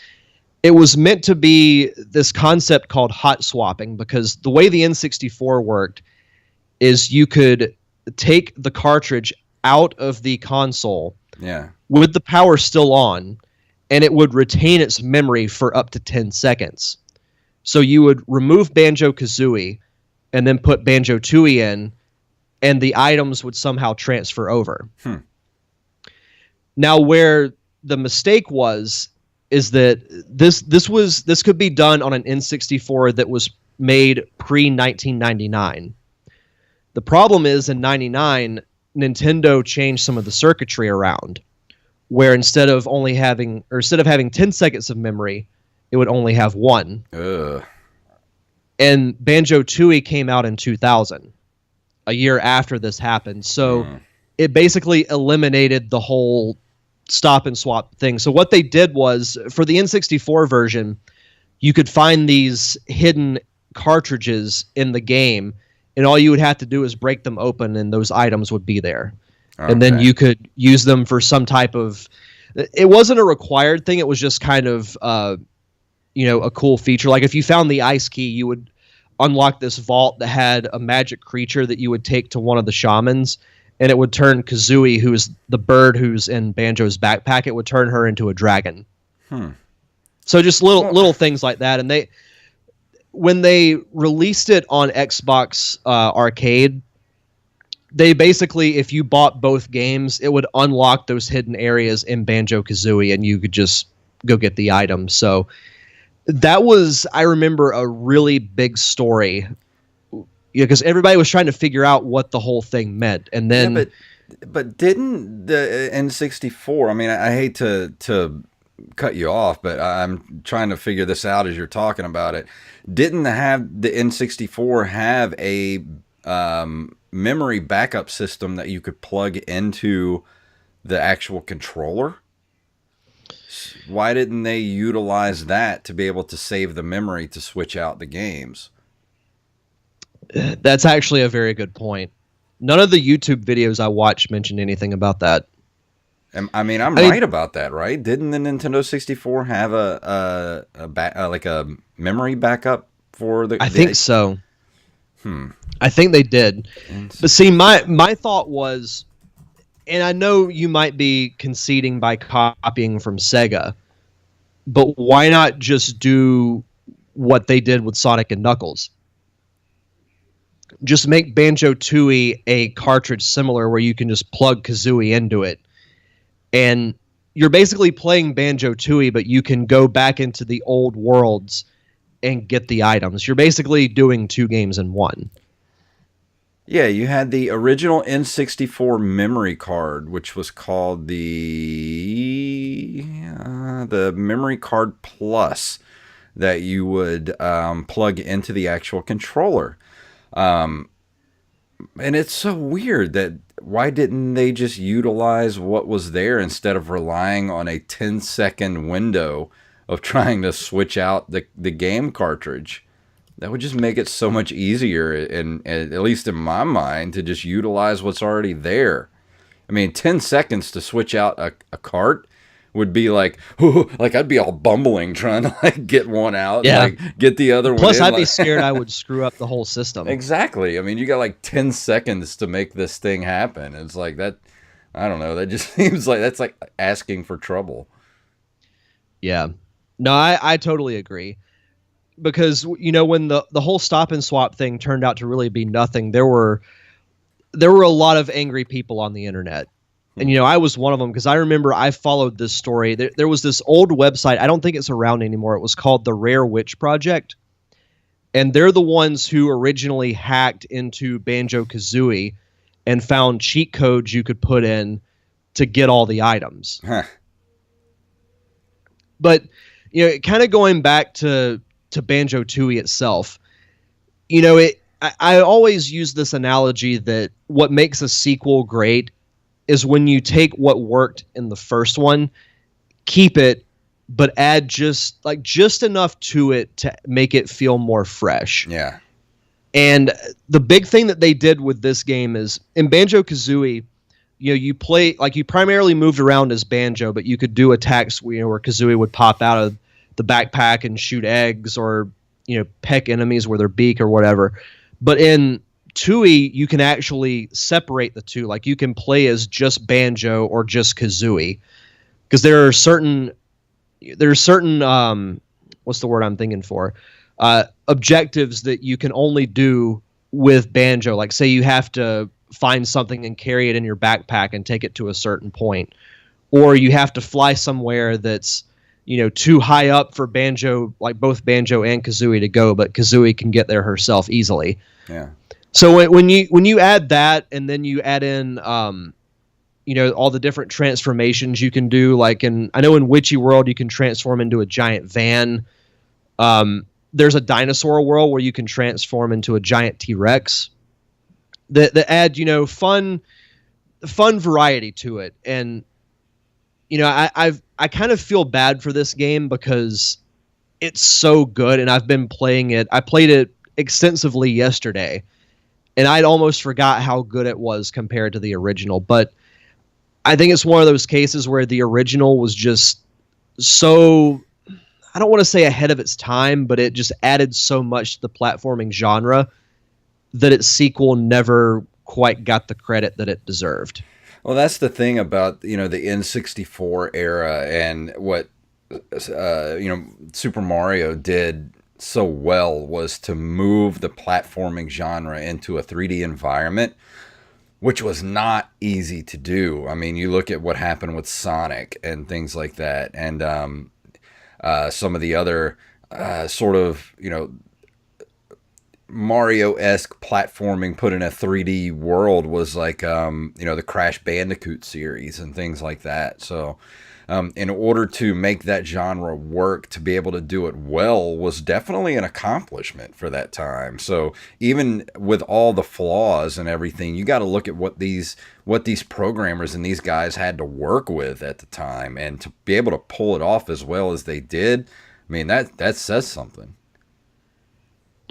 Speaker 1: It was meant to be this concept called hot swapping, because the way the N64 worked is you could take the cartridge out of the console with the power still on, and it would retain its memory for up to 10 seconds. So you would remove Banjo-Kazooie and then put Banjo-Tooie in, and the items would somehow transfer over. Now, where the mistake was is that this could be done on an N64 that was made pre-1999. The problem is in 99, Nintendo changed some of the circuitry around, where instead of having 10 seconds of memory, it would only have 1. And Banjo-Tooie came out in 2000, a year after this happened. So it basically eliminated the whole stop and swap thing. So what they did was, for the N64 version, you could find these hidden cartridges in the game, and all you would have to do is break them open, and those items would be there. Okay. And then you could use them for some type of... It wasn't a required thing. It was just kind of, a cool feature. Like if you found the ice key, you would unlock this vault that had a magic creature that you would take to one of the shamans, and it would turn Kazooie, who's the bird who's in Banjo's backpack, it would turn her into a dragon. So just little things like that. And when they released it on Xbox Arcade, they basically, if you bought both games, it would unlock those hidden areas in Banjo-Kazooie, and you could just go get the items. So that was, I remember, a really big story, because everybody was trying to figure out what the whole thing meant. And then,
Speaker 2: but didn't the N64? I mean, I hate to cut you off, but I'm trying to figure this out as you're talking about it. Didn't the N64 have a memory backup system that you could plug into the actual controller? Why didn't they utilize that to be able to save the memory to switch out the games?
Speaker 1: That's actually a very good point. None of the YouTube videos I watched mentioned anything about that.
Speaker 2: I mean, I'm right about that, right? Didn't the Nintendo 64 have a memory backup for the?
Speaker 1: I think so. I think they did. But see, my thought was, and I know you might be conceding by copying from Sega, but why not just do what they did with Sonic and Knuckles? Just make Banjo-Tooie a cartridge similar where you can just plug Kazooie into it. And you're basically playing Banjo-Tooie, but you can go back into the old worlds and get the items. You're basically doing 2 games in one.
Speaker 2: Yeah, you had the original N64 memory card, which was called the Memory Card Plus, that you would plug into the actual controller. And it's so weird that why didn't they just utilize what was there instead of relying on a 10-second window of trying to switch out the game cartridge? That would just make it so much easier, and at least in my mind, to just utilize what's already there. I mean, 10 seconds to switch out a cart would be like, ooh, like I'd be all bumbling trying to like get one out,
Speaker 1: Yeah.
Speaker 2: and, like get the other one.
Speaker 1: Plus, I'd
Speaker 2: like,
Speaker 1: be scared I would screw up the whole system.
Speaker 2: Exactly. I mean, you got like 10 seconds to make this thing happen. It's like that. I don't know. That just seems like that's like asking for trouble.
Speaker 1: Yeah. No, I totally agree. Because, you know, when the whole stop and swap thing turned out to really be nothing, there were a lot of angry people on the internet. And, you know, I was one of them because I remember I followed this story. There was this old website. I don't think it's around anymore. It was called the Rare Witch Project. And they're the ones who originally hacked into Banjo-Kazooie and found cheat codes you could put in to get all the items.
Speaker 2: Huh.
Speaker 1: But, you know, kind of going back to Banjo-Tooie itself, you know, I always use this analogy that what makes a sequel great is when you take what worked in the first one, keep it, but add just enough to it to make it feel more fresh.
Speaker 2: Yeah.
Speaker 1: And the big thing that they did with this game is in Banjo-Kazooie, you know, you primarily moved around as Banjo, but you could do attacks where Kazooie would pop out of the backpack and shoot eggs or, you know, peck enemies with their beak or whatever. But in Tooie, you can actually separate the two. Like you can play as just Banjo or just Kazooie, because there are certain what's the word I'm thinking for? Objectives that you can only do with Banjo. Like say you have to find something and carry it in your backpack and take it to a certain point, or you have to fly somewhere that's, you know, too high up for Banjo, like both Banjo and Kazooie to go, but Kazooie can get there herself easily.
Speaker 2: Yeah.
Speaker 1: So when you add that, and then you add in, you know, all the different transformations you can do, like I know in Witchy World you can transform into a giant van. There's a dinosaur world where you can transform into a giant T-Rex. That add, you know, fun variety to it. And, you know, I kind of feel bad for this game because it's so good, and I've been playing it. I played it extensively yesterday, and I'd almost forgot how good it was compared to the original. But I think it's one of those cases where the original was just so, I don't want to say ahead of its time, but it just added so much to the platforming genre that its sequel never quite got the credit that it deserved.
Speaker 2: Well, that's the thing about, you know, the N64 era and what, you know, Super Mario did so well was to move the platforming genre into a 3D environment, which was not easy to do. I mean, you look at what happened with Sonic and things like that, and some of the other sort of, you know, Mario-esque platforming put in a 3D world was like, you know, the Crash Bandicoot series and things like that. So in order to make that genre work, to be able to do it well, was definitely an accomplishment for that time. So even with all the flaws and everything, you got to look at what these programmers and these guys had to work with at the time, and to be able to pull it off as well as they did. I mean, that says something.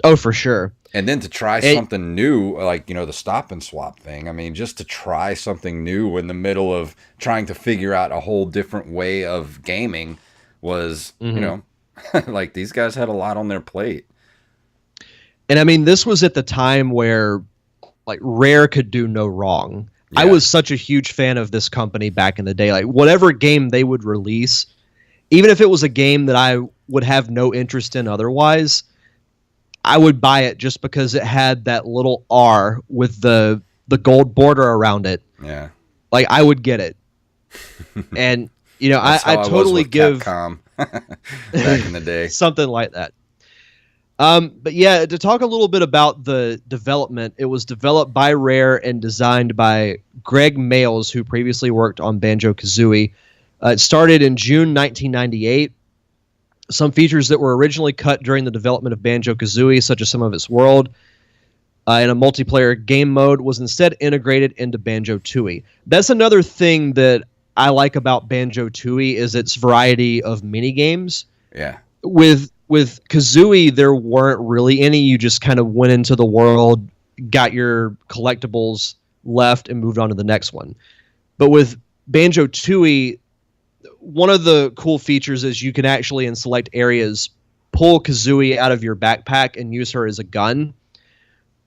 Speaker 1: Oh, for sure.
Speaker 2: And then to try something new, like, you know, the stop and swap thing. I mean, just to try something new in the middle of trying to figure out a whole different way of gaming was, you know, like these guys had a lot on their plate.
Speaker 1: And I mean, this was at the time where like Rare could do no wrong.
Speaker 2: Yeah.
Speaker 1: I was such a huge fan of this company back in the day. Like whatever game they would release, even if it was a game that I would have no interest in otherwise, I would buy it just because it had that little R with the gold border around it.
Speaker 2: Yeah.
Speaker 1: Like I would get it. And, you know, I totally give
Speaker 2: Capcom back in the day.
Speaker 1: Something like that. But yeah, to talk a little bit about the development, it was developed by Rare and designed by Greg Mayles, who previously worked on Banjo-Kazooie. It started in June 1998. Some features that were originally cut during the development of Banjo-Kazooie, such as some of its world, in a multiplayer game mode, was instead integrated into Banjo-Tooie. That's another thing that I like about Banjo-Tooie is its variety of mini-games.
Speaker 2: Yeah.
Speaker 1: With Kazooie, there weren't really any. You just kind of went into the world, got your collectibles, left, and moved on to the next one. But with Banjo-Tooie, one of the cool features is you can actually, in select areas, pull Kazooie out of your backpack and use her as a gun.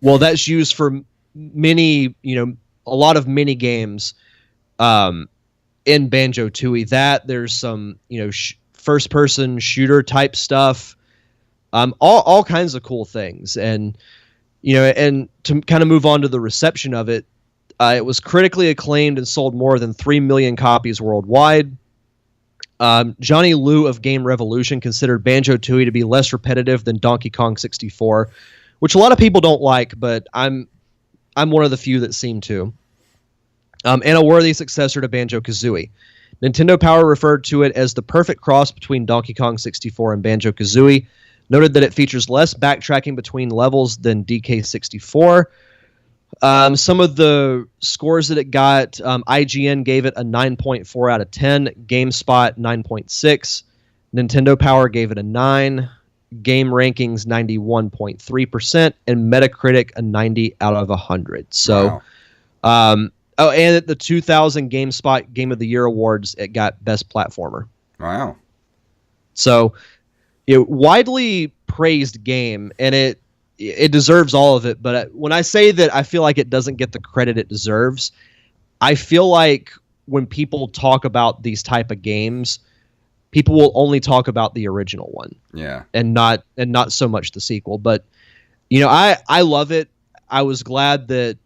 Speaker 1: Well, that's used for many, a lot of mini games in Banjo-Tooie. There's some, first-person shooter type stuff, all kinds of cool things. And, and to kind of move on to the reception of it, it was critically acclaimed and sold more than 3 million copies worldwide. Johnny Liu of Game Revolution considered Banjo-Tooie to be less repetitive than Donkey Kong 64, which a lot of people don't like, but I'm one of the few that seem to. And a worthy successor to Banjo-Kazooie. Nintendo Power referred to it as the perfect cross between Donkey Kong 64 and Banjo-Kazooie, noted that it features less backtracking between levels than DK64. Some of the scores that it got, IGN gave it a 9.4 out of 10, GameSpot 9.6, Nintendo Power gave it a 9, Game Rankings 91.3%, and Metacritic a 90 out of 100. So, wow. And at the 2000 GameSpot Game of the Year Awards, it got Best Platformer.
Speaker 2: Wow.
Speaker 1: So, widely praised game, and it deserves all of it. But when I say that I feel like it doesn't get the credit it deserves, I feel like when people talk about these type of games, people will only talk about the original one.
Speaker 2: Yeah.
Speaker 1: And not so much the sequel. But, I love it. I was glad that,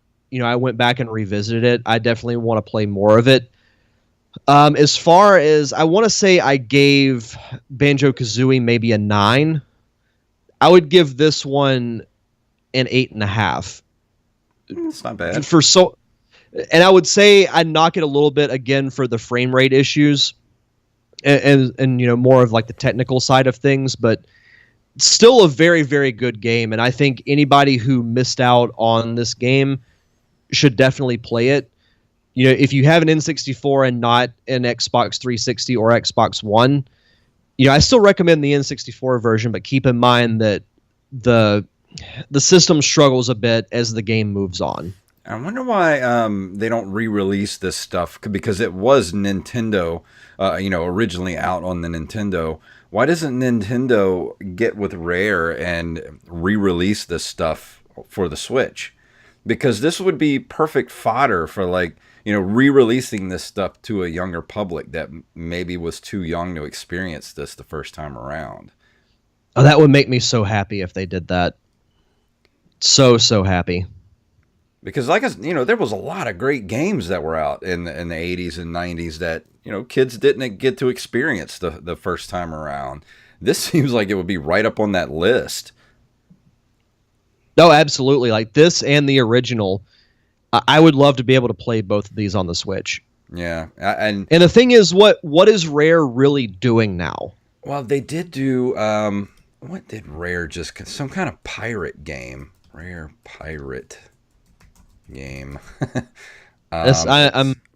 Speaker 1: I went back and revisited it. I definitely want to play more of it. As far as, I want to say I gave Banjo-Kazooie maybe a 9. I would give this one an 8.5.
Speaker 2: It's not bad.
Speaker 1: And I would say I'd knock it a little bit again for the frame rate issues and more of like the technical side of things, but still a very, very good game. And I think anybody who missed out on this game should definitely play it. If you have an N64 and not an Xbox 360 or Xbox One, I still recommend the N64 version, but keep in mind that the system struggles a bit as the game moves on.
Speaker 2: I wonder why they don't re-release this stuff, because it was Nintendo, originally out on the Nintendo. Why doesn't Nintendo get with Rare and re-release this stuff for the Switch? Because this would be perfect fodder for re-releasing this stuff to a younger public that maybe was too young to experience this the first time around.
Speaker 1: Oh, that would make me so happy if they did that. So happy.
Speaker 2: Because there was a lot of great games that were out in the 80s and 90s that, kids didn't get to experience the first time around. This seems like it would be right up on that list.
Speaker 1: No, absolutely. Like this and the original, I would love to be able to play both of these on the Switch.
Speaker 2: Yeah, and
Speaker 1: the thing is, what is Rare really doing now?
Speaker 2: Well, they did do what did Rare just some kind of pirate game? Rare pirate game.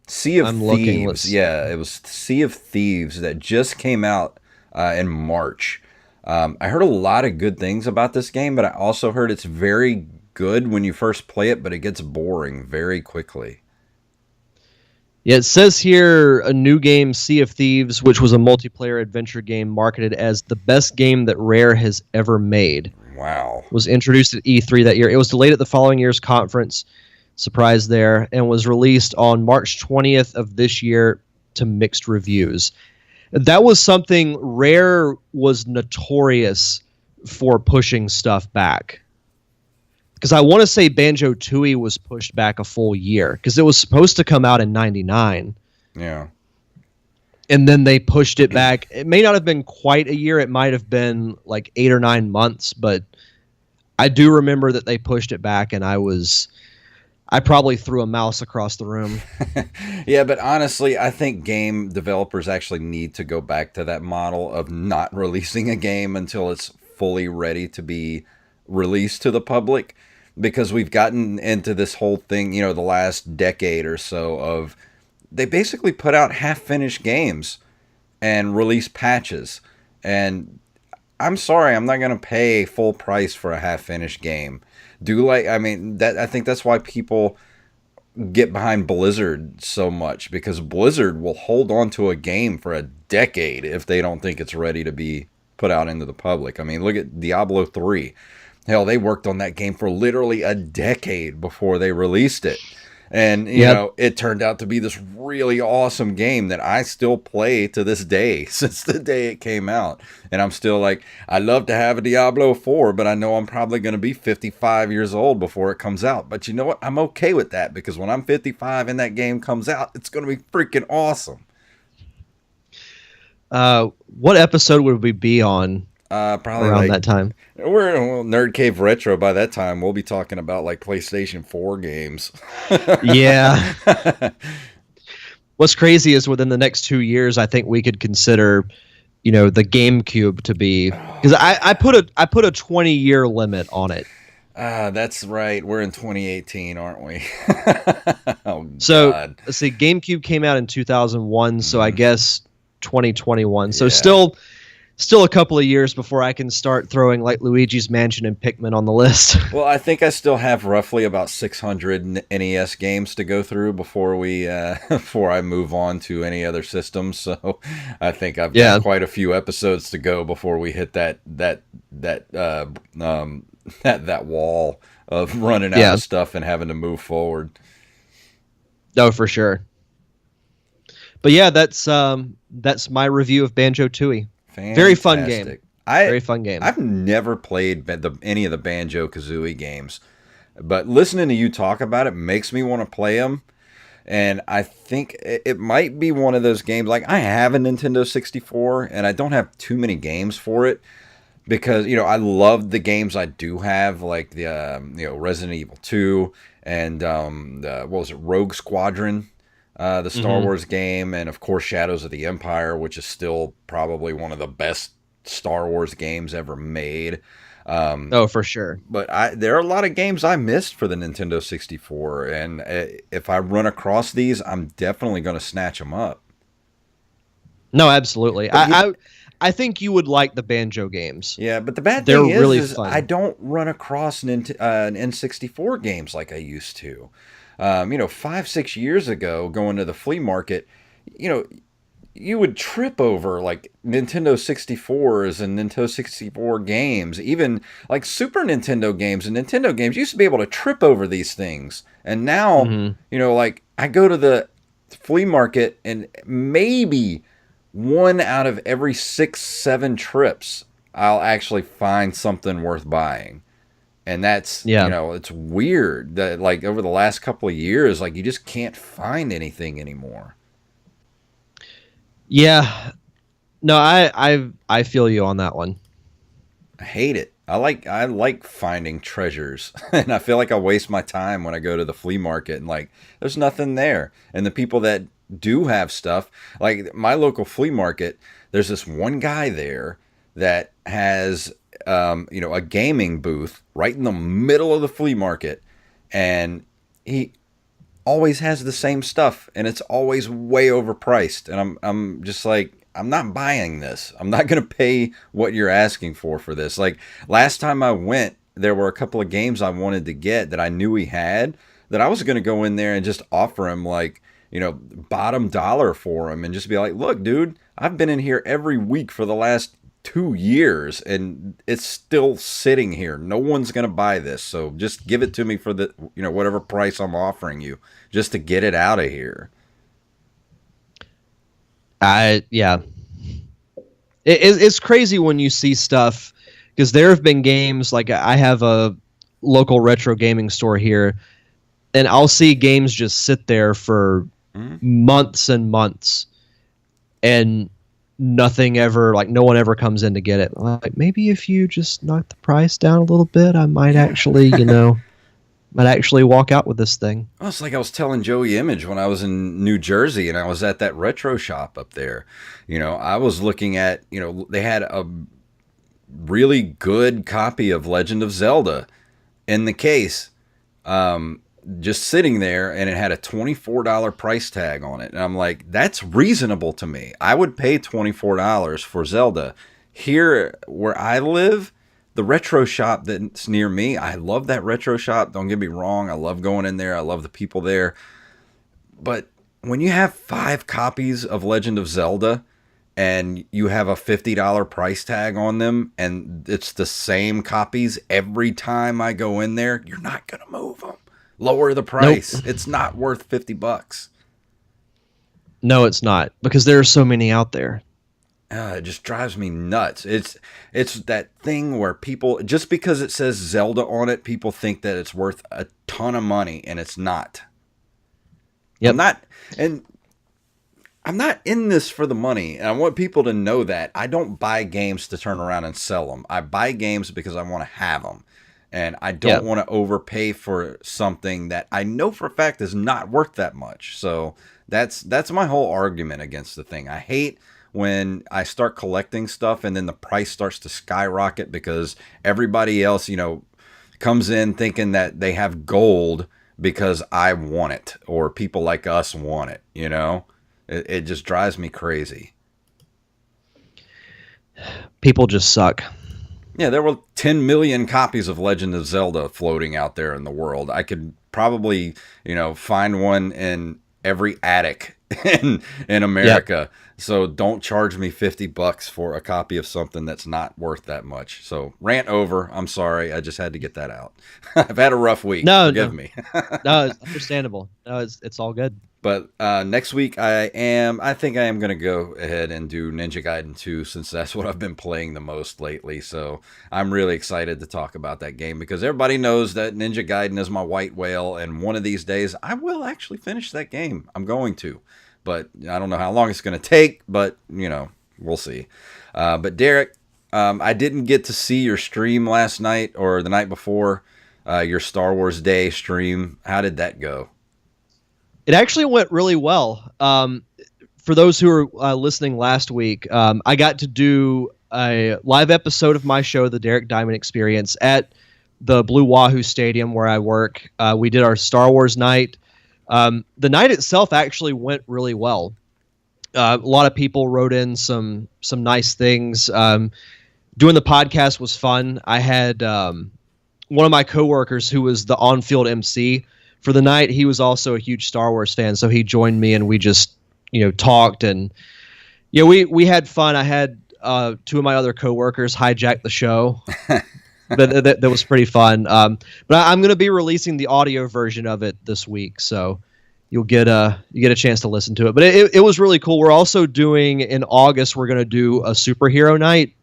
Speaker 2: Sea of Thieves. Yeah, it was Sea of Thieves that just came out in March. I heard a lot of good things about this game, but I also heard it's very good when you first play it, but it gets boring very quickly.
Speaker 1: Yeah, it says here a new game, Sea of Thieves, which was a multiplayer adventure game marketed as the best game that Rare has ever made.
Speaker 2: Wow.
Speaker 1: Was introduced at E3 that year. It was delayed at the following year's conference, surprise there, and was released on March 20th of this year to mixed reviews. That was something Rare was notorious for pushing stuff back. Because I want to say Banjo-Tooie was pushed back a full year because it was supposed to come out in 99.
Speaker 2: Yeah.
Speaker 1: And then they pushed it back. It may not have been quite a year. It might have been like 8 or 9 months, but I do remember that they pushed it back, and I probably threw a mouse across the room.
Speaker 2: Yeah, but honestly, I think game developers actually need to go back to that model of not releasing a game until it's fully ready to be released to the public, because we've gotten into this whole thing, the last decade or so of they basically put out half-finished games and release patches. And I'm sorry, I'm not going to pay full price for a half-finished game. I think that's why people get behind Blizzard so much, because Blizzard will hold on to a game for a decade if they don't think it's ready to be put out into the public. I mean, look at Diablo 3. Hell, they worked on that game for literally a decade before they released it. And, you know, it turned out to be this really awesome game that I still play to this day, since the day it came out. And I'm still like, I'd love to have a Diablo 4, but I know I'm probably going to be 55 years old before it comes out. But you know what? I'm okay with that, because when I'm 55 and that game comes out, it's going to be freaking awesome.
Speaker 1: What episode would we be on?
Speaker 2: Probably
Speaker 1: around
Speaker 2: like,
Speaker 1: that time.
Speaker 2: We're Nerd Cave Retro. By that time, we'll be talking about like PlayStation 4 games.
Speaker 1: Yeah. What's crazy is within the next 2 years, I think we could consider, you know, the GameCube to be, because I put a 20-year limit on it.
Speaker 2: That's right. We're in 2018, aren't we? Oh,
Speaker 1: so
Speaker 2: God.
Speaker 1: Let's see. GameCube came out in 2001, so I guess 2021. So
Speaker 2: Yeah.
Speaker 1: Still a couple of years before I can start throwing like Luigi's Mansion and Pikmin on the list.
Speaker 2: Well, I think I still have roughly about 600 NES games to go through before we before I move on to any other systems. So I think I've got quite a few episodes to go before we hit that wall of running out of stuff and having to move forward.
Speaker 1: No, for sure. But yeah, that's my review of Banjo-Tooie.
Speaker 2: Fantastic.
Speaker 1: Very fun game. Very fun game.
Speaker 2: I've never played any of the Banjo-Kazooie games, but listening to you talk about it makes me want to play them. And I think it might be one of those games. Like, I have a Nintendo 64, and I don't have too many games for it, because, you know, I love the games I do have, like the Resident Evil 2 and what was it, Rogue Squadron. The Star Wars game, and of course Shadows of the Empire, which is still probably one of the best Star Wars games ever made.
Speaker 1: Oh, for sure.
Speaker 2: But there are a lot of games I missed for the Nintendo 64, and if I run across these, I'm definitely going to snatch them up.
Speaker 1: No, absolutely. I think you would like the Banjo games.
Speaker 2: Yeah, but the bad thing is,
Speaker 1: really fun.
Speaker 2: I don't run across N64 games like I used to. 5-6 years ago, going to the flea market, you know, you would trip over like Nintendo 64s and Nintendo 64 games, even like Super Nintendo games and Nintendo games. You used to be able to trip over these things. And now, you know, like I go to the flea market and maybe 1 out of every 6-7 trips, I'll actually find something worth buying. And that's, you know, it's weird that like over the last couple of years, like you just can't find anything anymore.
Speaker 1: Yeah. No, I feel you on that one.
Speaker 2: I hate it. I like finding treasures, and I feel like I waste my time when I go to the flea market and like there's nothing there. And the people that do have stuff, like my local flea market, there's this one guy there that has a gaming booth right in the middle of the flea market, and he always has the same stuff, and it's always way overpriced. And I'm just like, I'm not buying this. I'm not going to pay what you're asking for this. Like last time I went, there were a couple of games I wanted to get that I knew he had, that I was going to go in there and just offer him like, you know, bottom dollar for him, and just be like, look, dude, I've been in here every week for the last 2 years and it's still sitting here. No one's going to buy this. So just give it to me for the, you know, whatever price I'm offering you, just to get it out of here.
Speaker 1: It's crazy when you see stuff, because there have been games, like I have a local retro gaming store here, and I'll see games just sit there for months and months, and nothing ever, like no one ever comes in to get it. Like, maybe if you just knock the price down a little bit, I might actually, might actually walk out with this thing.
Speaker 2: Well, it's like I was telling Joey Image when I was in New Jersey and I was at that retro shop up there. You know, I was looking at, you know, they had a really good copy of Legend of Zelda in the case, just sitting there, and it had a $24 price tag on it. And I'm like, that's reasonable to me. I would pay $24 for Zelda. Here where I live, the retro shop that's near me, I love that retro shop. Don't get me wrong. I love going in there. I love the people there. But when you have 5 copies of Legend of Zelda and you have a $50 price tag on them and it's the same copies every time I go in there, you're not going to move them. Lower the price. Nope. It's not worth $50.
Speaker 1: No, it's not, because there are so many out there.
Speaker 2: It just drives me nuts. It's that thing where people, just because it says Zelda on it, people think that it's worth a ton of money, and it's not. Yep. I'm not in this for the money, and I want people to know that. I don't buy games to turn around and sell them. I buy games because I want to have them, and I don't want to overpay for something that I know for a fact is not worth that much. So that's my whole argument against the thing. I hate when I start collecting stuff and then the price starts to skyrocket because everybody else, comes in thinking that they have gold because I want it, or people like us want it, It just drives me crazy.
Speaker 1: People just suck.
Speaker 2: Yeah, there were 10 million copies of Legend of Zelda floating out there in the world. I could probably, find one in every attic in America. Yep. So don't charge me $50 for a copy of something that's not worth that much. So rant over. I'm sorry. I just had to get that out. I've had a rough week. Forgive me.
Speaker 1: No, it's understandable. No, it's all good.
Speaker 2: But next week I think I am going to go ahead and do Ninja Gaiden 2, since that's what I've been playing the most lately. So I'm really excited to talk about that game, because everybody knows that Ninja Gaiden is my white whale, and one of these days I will actually finish that game. I'm going to. But I don't know how long it's going to take, but, we'll see. But Derek, I didn't get to see your stream last night or the night before, your Star Wars Day stream. How did that go?
Speaker 1: It actually went really well. For those who were listening last week, I got to do a live episode of my show, The Derek Diamond Experience, at the Blue Wahoo Stadium where I work. We did our Star Wars night. The night itself actually went really well. A lot of people wrote in some nice things. Doing the podcast was fun. I had one of my coworkers who was the on-field MC for the night. He was also a huge Star Wars fan, so he joined me and we just talked, and we had fun. I had 2 of my other coworkers hijack the show. That was pretty fun. But I'm going to be releasing the audio version of it this week, so you get a chance to listen to it. But it was really cool. We're also doing, in August, we're going to do a superhero night,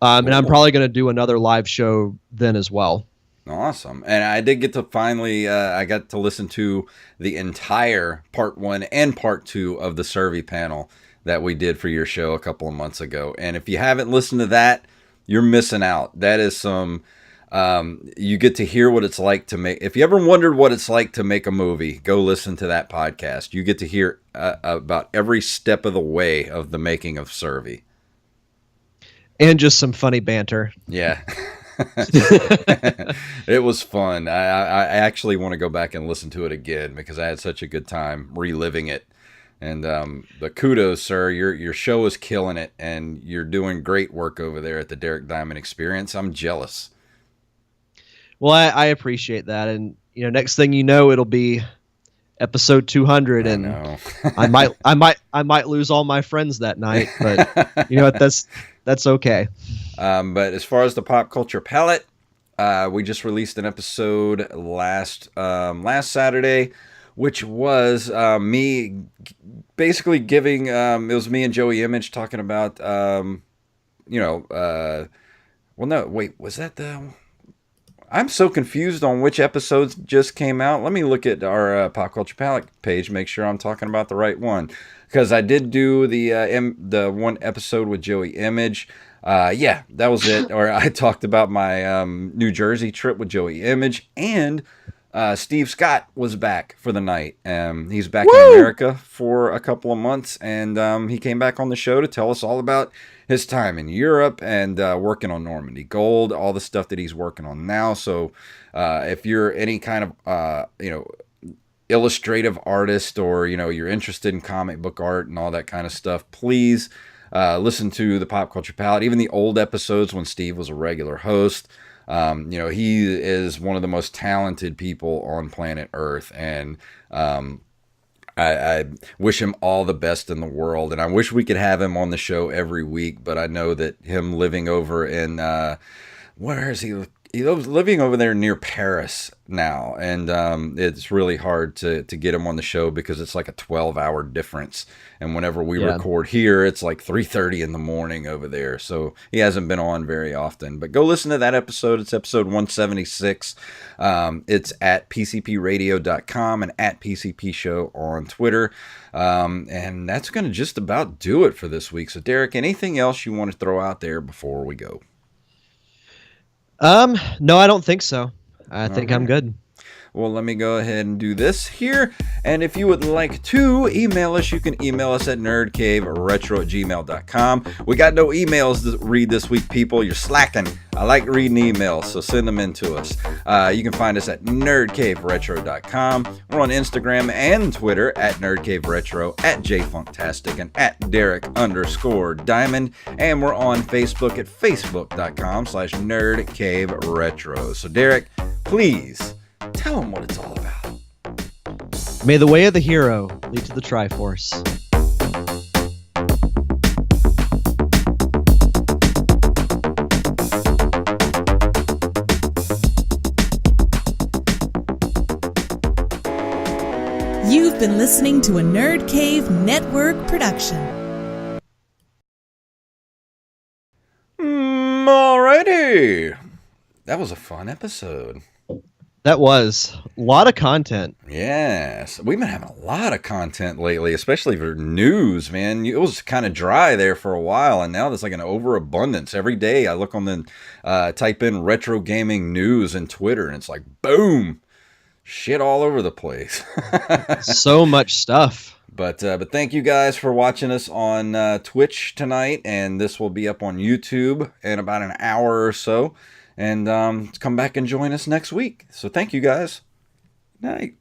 Speaker 1: and I'm probably going to do another live show then as well.
Speaker 2: Awesome. And I did get to finally, I got to listen to the entire part 1 and part 2 of the survey panel that we did for your show a couple of months ago. And if you haven't listened to that, you're missing out. That is some, you get to hear what it's like to make, if you ever wondered what it's like to make a movie, go listen to that podcast. You get to hear about every step of the way of the making of Survey.
Speaker 1: And just some funny banter.
Speaker 2: Yeah. It was fun. I actually want to go back and listen to it again because I had such a good time reliving it. And the kudos, sir. Your show is killing it, and you're doing great work over there at the Derek Diamond Experience. I'm jealous.
Speaker 1: Well, I appreciate that, and next thing you know, it'll be episode 200, and I might lose all my friends that night, but you know what? That's okay.
Speaker 2: But as far as the pop culture palette, we just released an episode last Saturday, which was me basically giving, it was me and Joey Image talking about, well, no, wait, was that I'm so confused on which episodes just came out. Let me look at our Pop Culture Palette page, make sure I'm talking about the right one. Because I did do the one episode with Joey Image. Yeah, that was it. Or I talked about my New Jersey trip with Joey Image. And Steve Scott was back for the night. He's back in America for a couple of months. And he came back on the show to tell us all about his time in Europe and working on Normandy Gold, all the stuff that he's working on now. So if you're any kind of, illustrative artist, or, you're interested in comic book art and all that kind of stuff, please listen to the Pop Culture Palette, even the old episodes when Steve was a regular host. He is one of the most talented people on planet Earth, and I wish him all the best in the world, and I wish we could have him on the show every week, but I know that him living over in, where is he? He was living over there near Paris now, and it's really hard to get him on the show because it's like a 12-hour difference. And whenever we record here, it's like 3:30 in the morning over there. So he hasn't been on very often. But go listen to that episode. It's episode 176. It's at pcpradio.com and at PCP Show on Twitter. And that's going to just about do it for this week. So, Derek, anything else you want to throw out there before we go?
Speaker 1: No, I don't think so. I think I'm good.
Speaker 2: Well, let me go ahead and do this here. And if you would like to email us, you can email us at nerdcaveretro@gmail.com. We got no emails to read this week, people. You're slacking. I like reading emails, so send them in to us. You can find us at nerdcaveretro.com. We're on Instagram and Twitter at nerdcaveretro, at jfunktastic, and at Derek_Diamond. And we're on Facebook at facebook.com/nerdcaveretro. So, Derek, please tell them what it's all about.
Speaker 1: May the way of the hero lead to the Triforce.
Speaker 3: You've been listening to a Nerd Cave Network production.
Speaker 2: Alrighty. That was a fun episode.
Speaker 1: That was a lot of content.
Speaker 2: Yes. We've been having a lot of content lately, especially for news, man. It was kind of dry there for a while, and now there's like an overabundance. Every day I look on the, type in retro gaming news and Twitter, and it's like, boom, shit all over the place.
Speaker 1: So much stuff.
Speaker 2: But thank you guys for watching us on Twitch tonight, and this will be up on YouTube in about an hour or so. And come back and join us next week. So thank you guys. Night.